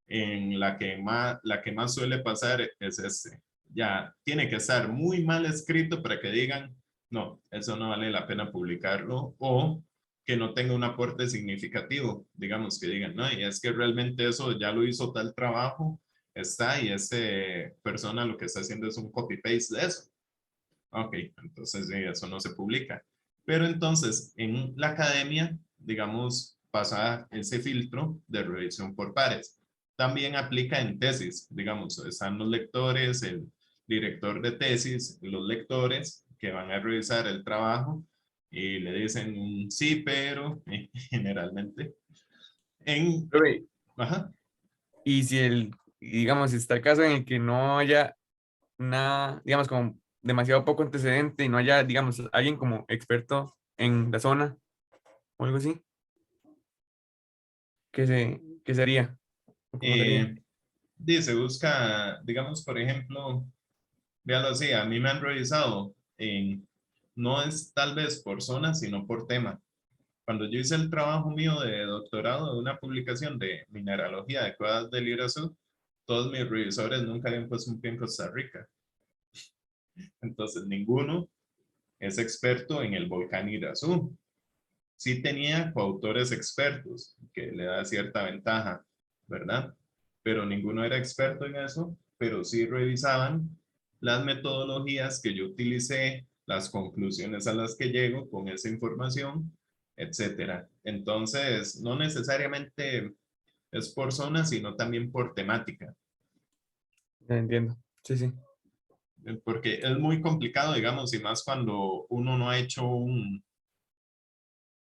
Speaker 1: en la que más suele pasar es este. Ya tiene que estar muy mal escrito para que digan, no, eso no vale la pena publicarlo, o que no tenga un aporte significativo, digamos que digan, no, y es que realmente eso ya lo hizo tal trabajo, está, y esa persona lo que está haciendo es un copy-paste de eso. Ok, entonces sí, eso no se publica. Pero entonces, en la academia, digamos, pasa ese filtro de revisión por pares. También aplica en tesis, digamos, están los lectores, el director de tesis, los lectores que van a revisar el trabajo y le dicen un sí, pero generalmente en...
Speaker 3: Profe,
Speaker 1: Ajá.
Speaker 3: y si digamos, si está el caso en el que no haya nada, digamos, como demasiado poco antecedente y no haya, digamos, alguien como experto en la zona o algo así, ¿qué sería? ¿O cómo sería?
Speaker 1: Dice, busca, digamos, por ejemplo, véalo así, a mí me han revisado no es tal vez por zona, sino por tema. Cuando yo hice el trabajo mío de doctorado de una publicación de mineralogía de cuevas del Irazú, todos mis revisores nunca habían puesto un pie en Costa Rica. Entonces, ninguno es experto en el volcán Irazú. Sí tenía coautores expertos, que le da cierta ventaja, ¿verdad? Pero ninguno era experto en eso, pero sí revisaban las metodologías que yo utilicé las conclusiones a las que llego con esa información, etcétera. Entonces, no necesariamente es por zona, sino también por temática,
Speaker 3: Entiendo. Sí, sí.
Speaker 1: porque es muy complicado, digamos, y más cuando uno no ha hecho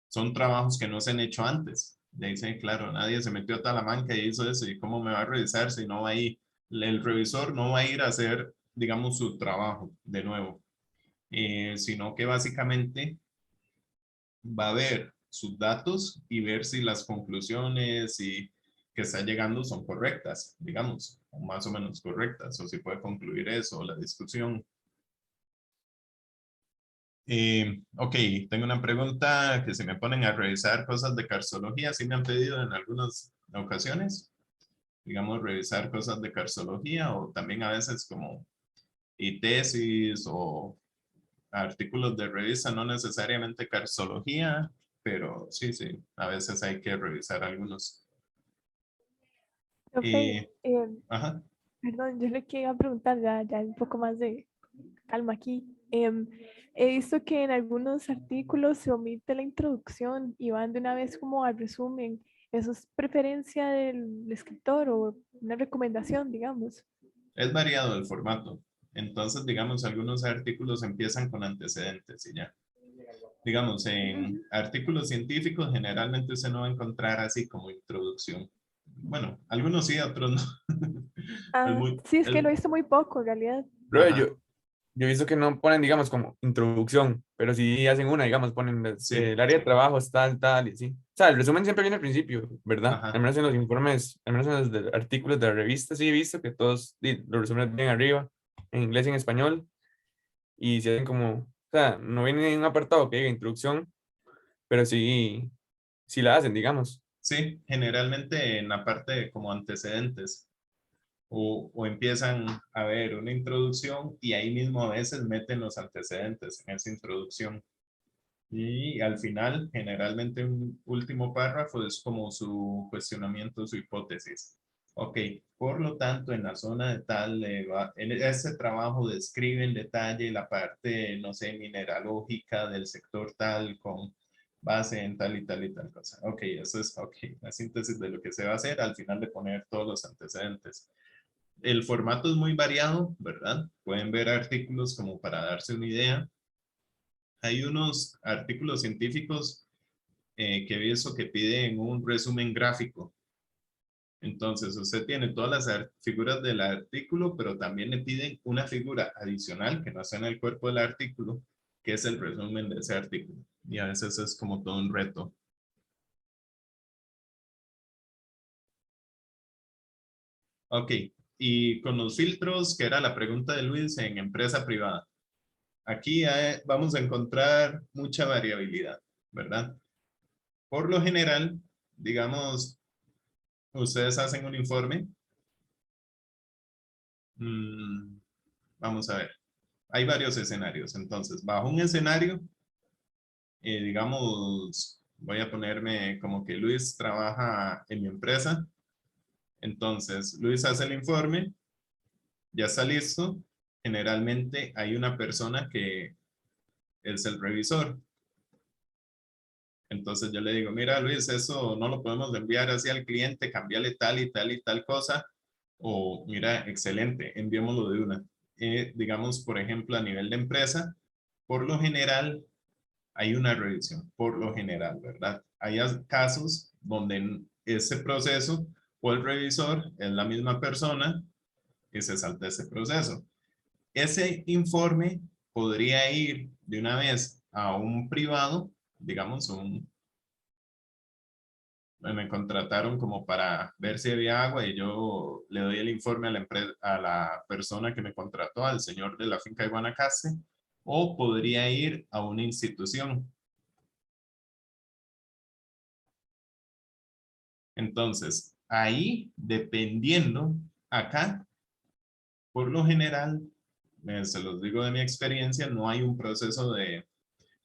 Speaker 1: son trabajos que no se han hecho antes. Le dicen, claro, nadie se metió a Talamanca y hizo eso, y cómo me va a revisar si no va ahí, el revisor no va a ir a hacer, digamos, su trabajo de nuevo, sino que básicamente va a ver sus datos y ver si las conclusiones y que está llegando son correctas, digamos, o más o menos correctas, o si puede concluir eso, la discusión. Ok, tengo una pregunta que se me ponen a revisar cosas de carciología, sí me han pedido en algunas ocasiones, digamos, revisar cosas de carciología o también a veces como y tesis o artículos de revista, no necesariamente carciología, pero sí, sí, a veces hay que revisar algunos.
Speaker 5: Profe,
Speaker 1: Ajá,
Speaker 5: perdón, yo le quería preguntar ya un poco más de calma aquí. He visto que en algunos artículos se omite la introducción y van de una vez como al resumen. ¿Eso es preferencia del escritor o una recomendación, digamos?
Speaker 1: es variado el formato. Entonces, digamos, algunos artículos empiezan con antecedentes y ya. Digamos, en artículos científicos generalmente usted no va a encontrar así como introducción. Bueno, algunos sí, otros no. Es
Speaker 5: Ah,
Speaker 1: muy,
Speaker 5: sí, es que lo he
Speaker 1: es-
Speaker 5: visto muy poco en realidad.
Speaker 3: Luego
Speaker 1: ajá,
Speaker 3: yo he visto que no ponen, digamos, como introducción, pero sí hacen una, digamos, ponen
Speaker 1: sí,
Speaker 3: el área de trabajo es tal, tal, y así. O sea, el resumen siempre viene al principio, ¿verdad? Al
Speaker 1: ajá,
Speaker 3: menos en los informes, al menos en los artículos de la revista, sí he visto que todos los resúmenes vienen arriba, en inglés y en español, y se hacen como, o sea, no viene en un apartado que diga introducción, pero sí, sí la hacen, digamos.
Speaker 1: sí, generalmente en la parte de como antecedentes o empiezan a ver una introducción y ahí mismo a veces meten los antecedentes en esa introducción. Y al final, generalmente un último párrafo es como su cuestionamiento, su hipótesis. Ok, por lo tanto, en la zona de tal, en ese trabajo describe en detalle la parte, no sé, mineralógica del sector tal, con base en tal y tal y tal cosa. Ok, eso es, ok, la síntesis de lo que se va a hacer al final de poner todos los antecedentes. El formato es muy variado, ¿verdad? Pueden ver artículos como para darse una idea. Hay unos artículos científicos que he visto que piden un resumen gráfico. Entonces, usted tiene todas las figuras del artículo, pero también le piden una figura adicional que no está en el cuerpo del artículo, que es el resumen de ese artículo. Y a veces es como todo un reto. Ok, y con los filtros, que era la pregunta de Luis en empresa privada. Aquí vamos a encontrar mucha variabilidad, ¿verdad? Por lo general, digamos, ustedes hacen un informe. Vamos a ver. Hay varios escenarios. Entonces, bajo un escenario, digamos, voy a ponerme como que Luis trabaja en mi empresa. Entonces, Luis hace el informe, ya está listo. Generalmente hay una persona que es el revisor. Entonces yo le digo, mira Luis, eso no lo podemos enviar así al cliente, cambiarle tal y tal y tal cosa. O mira, excelente, enviémoslo de una. Digamos, por ejemplo, a nivel de empresa, por lo general hay una revisión, por lo general, ¿verdad? Hay casos donde en ese proceso o el revisor es la misma persona y se salta ese proceso. Ese informe podría ir de una vez a un privado, digamos, me contrataron como para ver si había agua y yo le doy el informe a la empresa, a la persona que me contrató, al señor de la finca de Guanacaste, o podría ir a una institución. Entonces, ahí, dependiendo, acá, por lo general, se los digo de mi experiencia, no hay un proceso de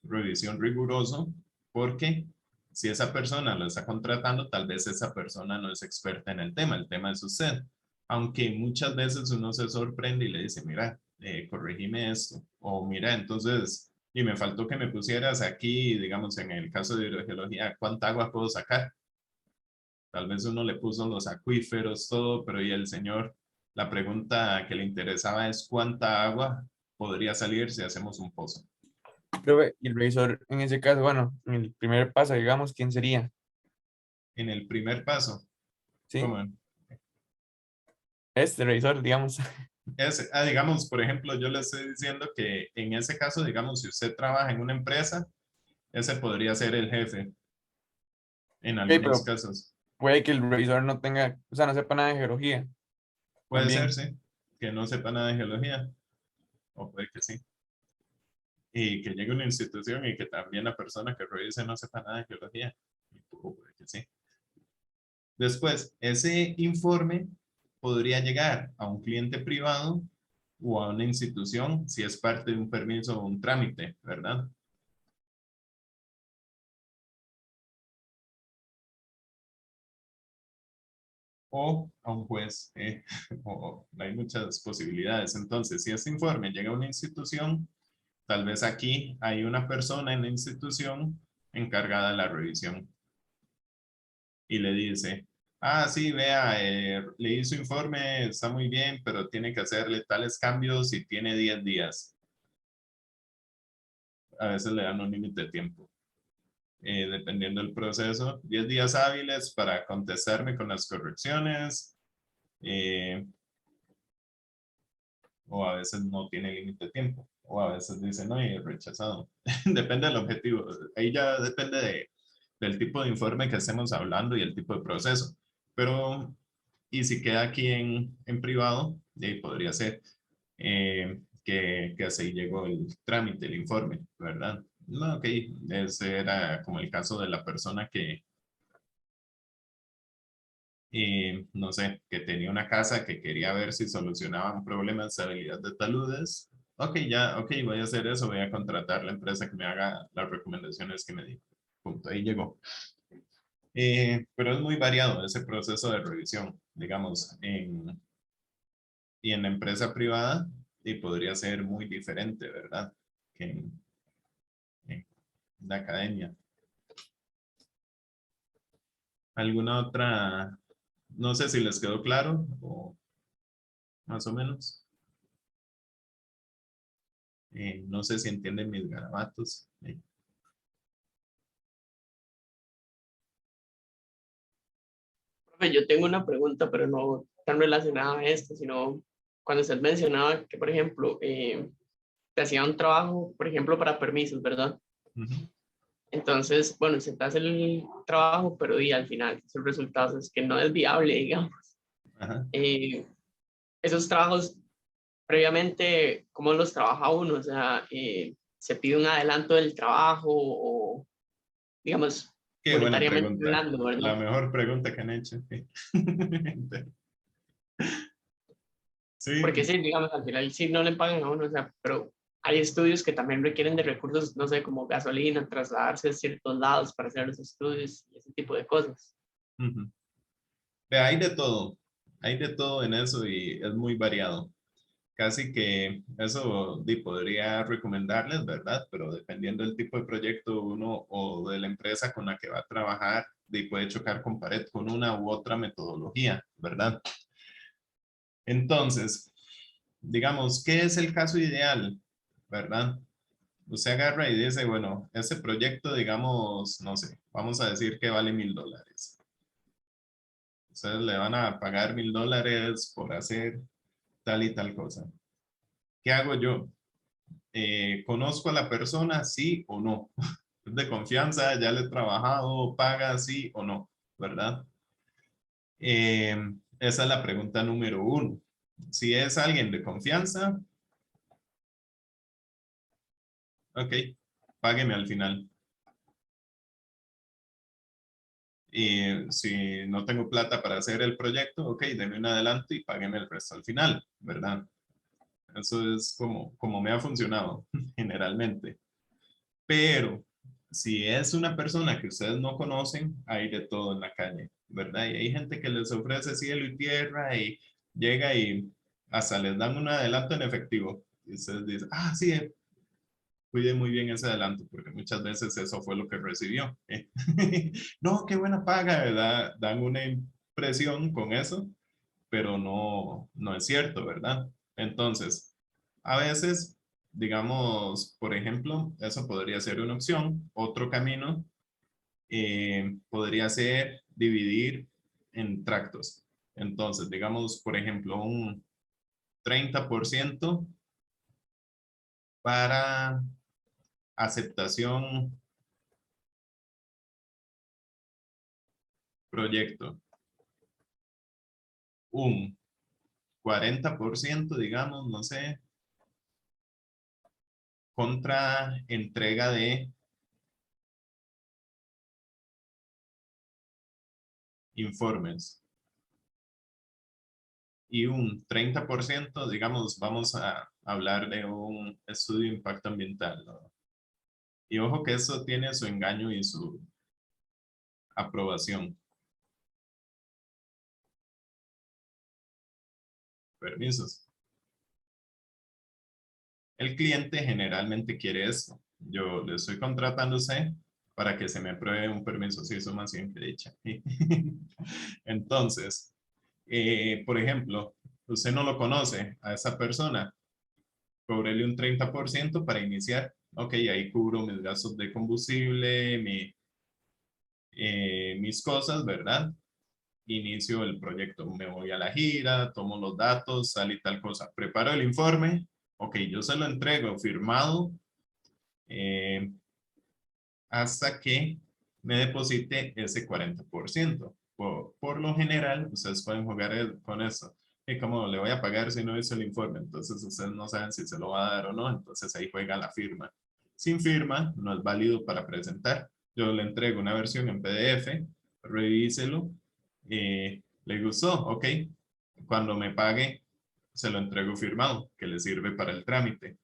Speaker 1: revisión riguroso porque si esa persona lo está contratando, tal vez esa persona no es experta en el tema es usted. Aunque muchas veces uno se sorprende y le dice, mira, corregime esto. O mira, entonces, y me faltó que me pusieras aquí, digamos, en el caso de hidrogeología, ¿cuánta agua puedo sacar? Tal vez uno le puso los acuíferos, todo, pero y el señor, la pregunta que le interesaba es ¿cuánta agua podría salir si hacemos un pozo?
Speaker 3: Profe, y el revisor en ese caso, bueno, en el primer paso, digamos, ¿quién sería?
Speaker 1: En el primer paso,
Speaker 3: ¿Sí?
Speaker 1: ¿cómo?
Speaker 3: Este revisor, digamos.
Speaker 1: Digamos, por ejemplo, yo le estoy diciendo que en ese caso, digamos, si usted trabaja en una empresa, ese podría ser el jefe en
Speaker 3: Ok,
Speaker 1: algunos
Speaker 3: pero
Speaker 1: casos.
Speaker 3: puede que el revisor no tenga, o sea, no sepa nada de geología.
Speaker 1: Puede ser,
Speaker 3: También.
Speaker 1: sí, que no sepa nada de geología, o puede que sí. Y que llegue a una institución y que también la persona que revise no sepa nada de geología. O puede que sí. Después, ese informe podría llegar a un cliente privado o a una institución si es parte de un permiso o un trámite, ¿verdad? O a un juez. Hay muchas posibilidades. Entonces, si este informe llega a una institución, tal vez aquí hay una persona en la institución encargada de la revisión y le dice, ah, sí, vea, leí su informe, está muy bien, pero tiene que hacerle tales cambios y tiene 10 días. A veces le dan un límite de tiempo. Dependiendo del proceso, 10 días hábiles para contestarme con las correcciones, o a veces no tiene límite de tiempo, o a veces dice no y rechazado. Depende del objetivo. Ahí ya depende del tipo de informe que estemos hablando y el tipo de proceso. Pero, y si queda aquí en privado, podría ser que así llegó el trámite, el informe, ¿verdad? No, ok, ese era como el caso de la persona que, no sé, que tenía una casa que quería ver si solucionaban problemas de estabilidad de taludes. Ok, ya, ok, voy a hacer eso, voy a contratar la empresa que me haga las recomendaciones que me dijo. Punto, ahí llegó. Pero es muy variado ese proceso de revisión, digamos, y en la empresa privada, y podría ser muy diferente, ¿verdad? Que en la academia. ¿Alguna otra? No sé si les quedó claro o más o menos. No sé si entienden mis garabatos.
Speaker 4: Profe, yo tengo una pregunta, pero no tan relacionada a esto, sino cuando usted mencionaba que, por ejemplo, te hacía un trabajo, por ejemplo, para permisos, ¿verdad?
Speaker 1: Ujú.
Speaker 4: Entonces, bueno, se te hace el trabajo, pero y al final el resultado es que no es viable, digamos.
Speaker 1: Ajá.
Speaker 4: Esos trabajos, previamente, ¿cómo los trabaja uno? O sea, ¿se pide un adelanto del trabajo o, digamos,
Speaker 1: Qué buena
Speaker 4: monetariamente
Speaker 1: pregunta.
Speaker 4: hablando,
Speaker 1: La
Speaker 4: verdad?
Speaker 1: mejor pregunta que han hecho.
Speaker 4: Porque
Speaker 1: Sí,
Speaker 4: sí, digamos, al final sí no le pagan a uno, o sea, pero hay estudios que también requieren de recursos, no sé, como gasolina, trasladarse a ciertos lados para hacer los estudios y ese tipo de cosas.
Speaker 1: ujú. Hay de todo en eso y es muy variado. Casi que eso podría recomendarles, ¿verdad? Pero dependiendo del tipo de proyecto uno o de la empresa con la que va a trabajar, puede chocar con pared con una u otra metodología, ¿verdad? Entonces, digamos, ¿qué es el caso ideal? ¿Verdad? Usted agarra y dice, bueno, ese proyecto, digamos, no sé, vamos a decir que vale $1,000. Ustedes le van a pagar $1,000 por hacer tal y tal cosa. ¿Qué hago yo? ¿Conozco a la persona, sí o no? ¿Es de confianza? ¿Ya le he trabajado? ¿Paga, sí o no? ¿Verdad? Esa es la pregunta número uno. Si es alguien de confianza, ok, págueme al final. Y si no tengo plata para hacer el proyecto, ok, deme un adelanto y págueme el resto al final, ¿verdad? Eso es como me ha funcionado generalmente. Pero si es una persona que ustedes no conocen, hay de todo en la calle, ¿verdad? Y hay gente que les ofrece cielo y tierra y llega y hasta les dan un adelanto en efectivo. Y usted dice, ah, sí, cuide muy bien ese adelanto, porque muchas veces eso fue lo que recibió. No, qué buena paga, ¿verdad? Dan una impresión con eso, pero no es cierto, ¿verdad? Entonces, a veces, digamos, por ejemplo, eso podría ser una opción. Otro camino podría ser dividir en tractos. Entonces, digamos, por ejemplo, un 30% para aceptación proyecto, un 40%, digamos, no sé, contra entrega de informes y un 30%, digamos, vamos a hablar de un estudio de impacto ambiental, ¿no? Y ojo que eso tiene su engaño y su aprobación. Permisos. El cliente generalmente quiere esto. Yo le estoy contratando a usted para que se me apruebe un permiso, si eso más simple dicha. Entonces, por ejemplo, usted no lo conoce a esa persona, cóbrele un 30% para iniciar. Ok, ahí cubro mis gastos de combustible, mis cosas, ¿verdad? Inicio el proyecto, me voy a la gira, tomo los datos, sale y tal cosa. Preparo el informe, ok, yo se lo entrego firmado eh, hasta que me deposite ese 40%. Por lo general, ustedes pueden jugar con eso. ¿Y cómo le voy a pagar si no hizo el informe? Entonces ustedes no saben si se lo va a dar o no, entonces ahí juega la firma. Sin firma, no es válido para presentar. Yo le entrego una versión en PDF, revíselo, le gustó, ok. Cuando me pague, se lo entrego firmado, que le sirve para el trámite.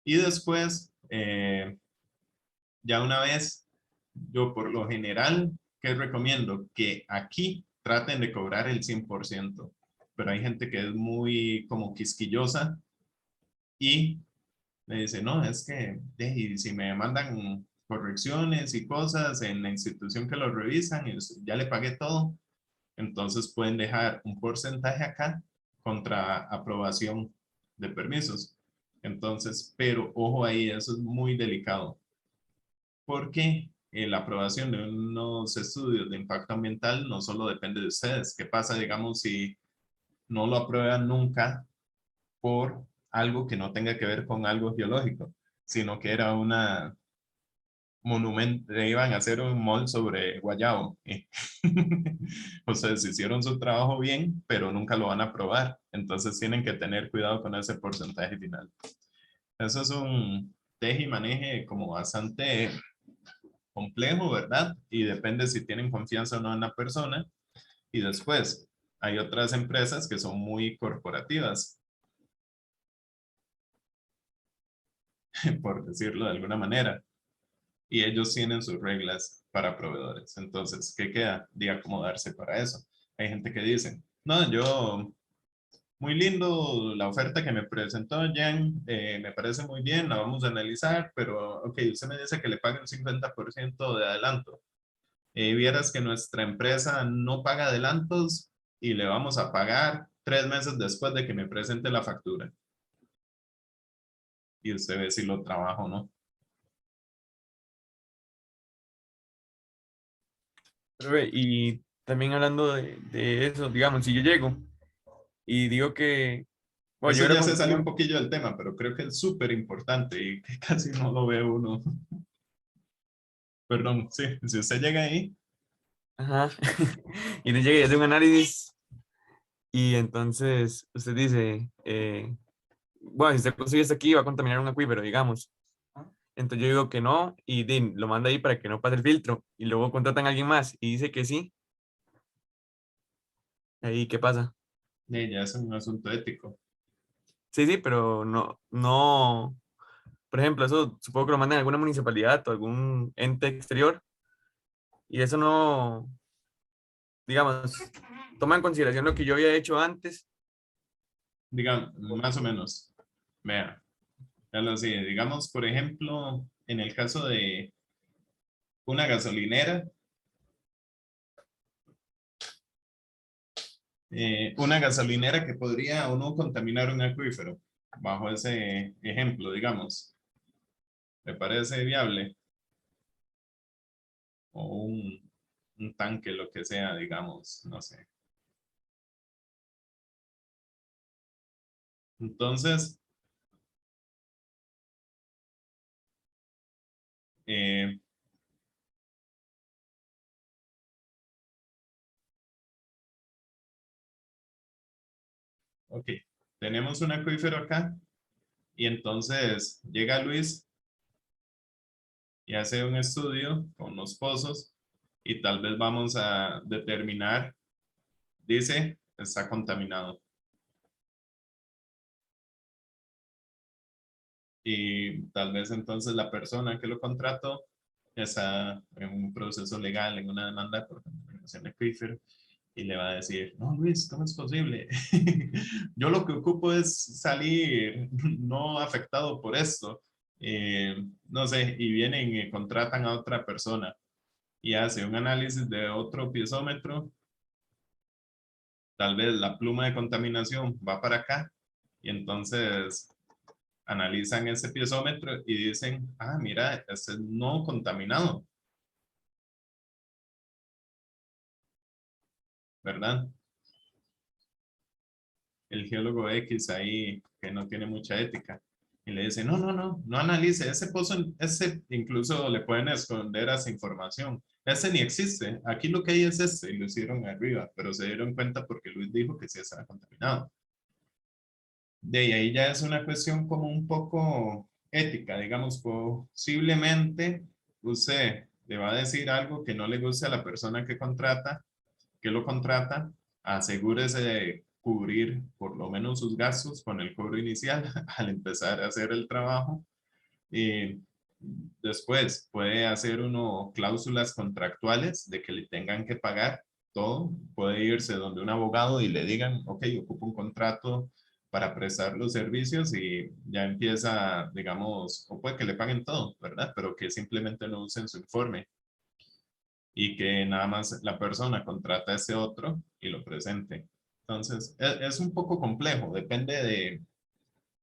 Speaker 1: Y después, ya una vez, yo por lo general, ¿qué recomiendo? Que aquí traten de cobrar el 100%, pero hay gente que es muy como quisquillosa y me dice, no, es que y si me mandan correcciones y cosas en la institución que lo revisan y ya le pagué todo, entonces pueden dejar un porcentaje acá contra aprobación de permisos. Entonces, pero ojo ahí, eso es muy delicado porque la aprobación de unos estudios de impacto ambiental no solo depende de ustedes. ¿Qué pasa, digamos, si no lo aprueban nunca por algo que no tenga que ver con algo geológico, sino que era una monumento, iban a hacer un mall sobre Guayabo? O sea, se hicieron su trabajo bien, pero nunca lo van a aprobar. Entonces tienen que tener cuidado con ese porcentaje final. Eso es un teje y maneje como bastante complejo, ¿verdad? Y depende si tienen confianza o no en la persona. Y después, hay otras empresas que son muy corporativas, por decirlo de alguna manera, y ellos tienen sus reglas para proveedores. Entonces, ¿qué queda? De acomodarse para eso. Hay gente que dice, no, yo, muy lindo la oferta que me presentó Jan, me parece muy bien, la vamos a analizar, pero, ok, usted me dice que le paguen un 50% de adelanto. Vieras que nuestra empresa no paga adelantos y le vamos a pagar 3 meses después de que me presente la factura. Y usted ve si lo trabaja o no.
Speaker 3: Pero ve, y también hablando de eso, digamos, si yo llego y digo que, bueno, yo
Speaker 1: Eso
Speaker 3: era
Speaker 1: ya se
Speaker 3: como,
Speaker 1: sale un poquillo del tema, pero creo que es súper importante y que casi no lo ve uno. Perdón, sí, si usted llega ahí,
Speaker 3: ajá, y le llega y hace un análisis y entonces usted dice, bueno, si usted consigue esto aquí va a contaminar un acuífero, digamos. Entonces yo digo que no y lo manda ahí para que no pase el filtro y luego contratan a alguien más y dice que sí. Ahí, ¿qué pasa?
Speaker 1: ya es un asunto ético.
Speaker 3: Sí, sí, pero no, por ejemplo, eso supongo que lo mandan a alguna municipalidad o algún ente exterior y eso no, digamos, toma en consideración lo que yo había hecho antes.
Speaker 1: Digan, más o menos. Vea, véalo así, digamos, por ejemplo, en el caso de una gasolinera que podría o no contaminar un acuífero, bajo ese ejemplo, digamos. ¿Me parece viable? O un tanque, lo que sea, digamos, no sé. Entonces, eh, ok, tenemos un acuífero acá y entonces llega Luis y hace un estudio con los pozos y tal vez vamos a determinar, dice, está contaminado. Y tal vez entonces la persona que lo contrató está en un proceso legal, en una demanda por contaminación acuífero, y le va a decir, no, Luis, ¿cómo es posible? Yo lo que ocupo es salir no afectado por esto. No sé, y vienen y contratan a otra persona y hace un análisis de otro piezómetro, tal vez la pluma de contaminación va para acá, y entonces analizan ese piezómetro y dicen, ah, mira, este es no contaminado, ¿verdad? El geólogo X ahí, que no tiene mucha ética, y le dice, no, no, no, no analice, ese pozo, ese incluso le pueden esconder esa información, ese ni existe, aquí lo que hay es este, y lo hicieron arriba, pero se dieron cuenta porque Luis dijo que sí estaba contaminado. De ahí ya es una cuestión como un poco ética, digamos, posiblemente usted le va a decir algo que no le guste a la persona que lo contrata, asegúrese de cubrir por lo menos sus gastos con el cobro inicial al empezar a hacer el trabajo. Y después puede hacer uno cláusulas contractuales de que le tengan que pagar todo. Puede irse donde un abogado y le digan, ok, ocupo un contrato para prestar los servicios y ya empieza, digamos, o puede que le paguen todo, ¿verdad? Pero que simplemente no usen su informe y que nada más la persona contrata a ese otro y lo presente. Entonces, es un poco complejo, depende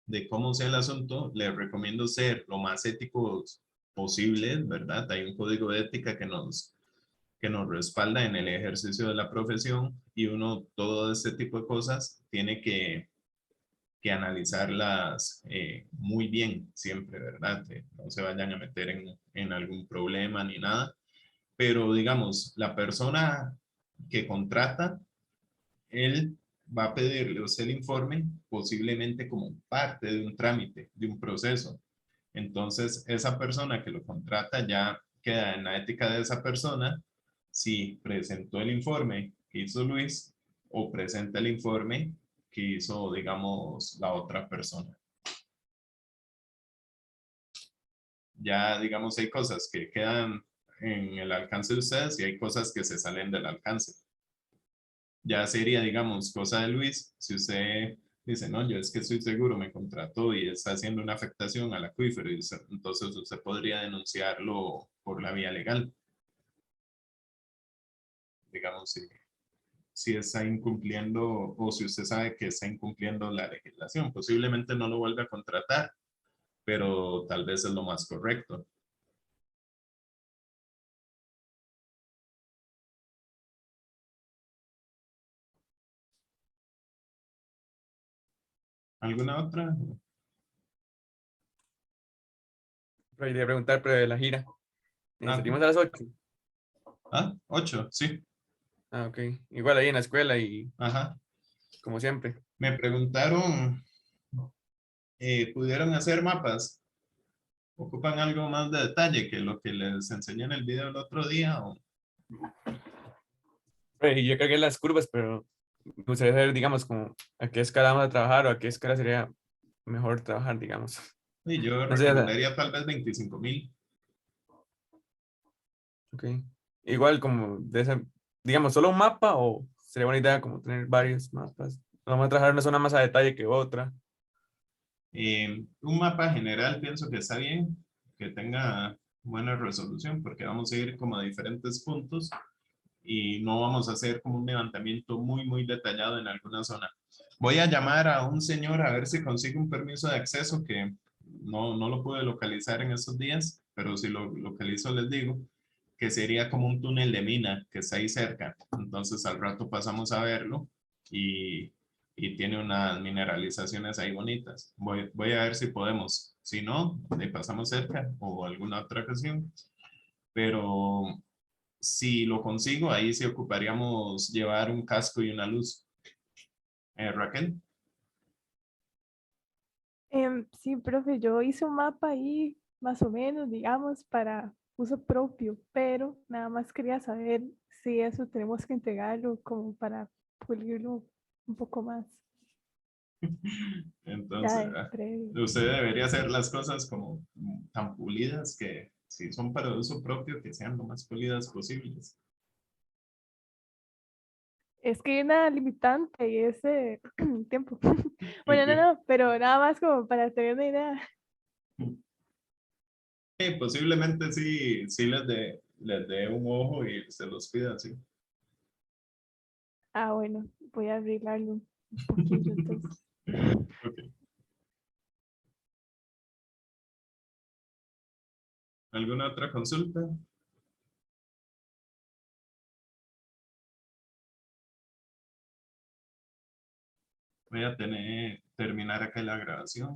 Speaker 1: de cómo sea el asunto. Les recomiendo ser lo más éticos posible, ¿verdad? Hay un código de ética que nos respalda en el ejercicio de la profesión y uno, todo este tipo de cosas, tiene que analizarlas muy bien siempre, ¿verdad? No se vayan a meter en algún problema ni nada, pero digamos, la persona que contrata, él va a pedirle a usted el informe posiblemente como parte de un trámite, de un proceso. Entonces, esa persona que lo contrata ya queda en la ética de esa persona si presentó el informe que hizo Luis o presenta el informe que hizo, digamos, la otra persona. Ya, digamos, hay cosas que quedan en el alcance de ustedes y hay cosas que se salen del alcance. Ya sería, digamos, cosa de Luis, si usted dice, no, yo es que estoy seguro, me contrató y está haciendo una afectación al acuífero, y entonces usted podría denunciarlo por la vía legal. Digamos, si está incumpliendo o si usted sabe que está incumpliendo la legislación, posiblemente no lo vuelva a contratar, pero tal vez es lo más correcto. ¿Alguna otra?
Speaker 3: Pero idea preguntar, pero de la gira.
Speaker 1: Ah,
Speaker 3: Salimos a las 8.
Speaker 1: 8, sí.
Speaker 3: Ah, ok. Igual ahí en la escuela y
Speaker 1: Ajá.
Speaker 3: como siempre.
Speaker 1: Me preguntaron, ¿pudieron hacer mapas? ¿Ocupan algo más de detalle que lo que les enseñé en el video el otro día?
Speaker 3: Yo cargué las curvas, pero me gustaría saber, digamos, como a qué escala vamos a trabajar o a qué escala sería mejor trabajar, digamos.
Speaker 1: Sí, yo
Speaker 3: No sé, o sea,
Speaker 1: recomendaría tal vez 25,000.
Speaker 3: ok. Igual como de esa, digamos, solo un mapa o sería buena idea como tener varios mapas. Vamos a trabajar una zona más a detalle que otra.
Speaker 1: Un mapa general pienso que está bien, que tenga buena resolución, porque vamos a ir como a diferentes puntos y no vamos a hacer como un levantamiento muy detallado en alguna zona. Voy a llamar a un señor a ver si consigue un permiso de acceso que no lo pude localizar en estos días, pero si lo localizo les digo que sería como un túnel de mina que está ahí cerca. Entonces al rato pasamos a verlo y tiene unas mineralizaciones ahí bonitas. Voy a ver si podemos. Si no, le pasamos cerca o alguna otra ocasión. Pero si lo consigo, ahí sí ocuparíamos llevar un casco y una luz. Raquel.
Speaker 5: Sí, profe, yo hice un mapa ahí, más o menos, digamos, para uso propio, pero nada más quería saber si eso tenemos que entregarlo como para pulirlo un poco más. Ya
Speaker 1: Entonces,
Speaker 5: de previo.
Speaker 1: usted debería hacer las cosas como tan pulidas que si son para uso propio, que sean lo más pulidas posibles.
Speaker 5: Es que hay una limitante y ese tiempo. Bueno,
Speaker 1: Ok.
Speaker 5: no, pero nada más como para tener una idea.
Speaker 1: Posiblemente sí les dé un ojo y se los pida, sí.
Speaker 5: Ah, bueno, voy a arreglarlo un poquillo entonces.
Speaker 1: Ok. ¿Alguna otra consulta? Voy a terminar acá la grabación.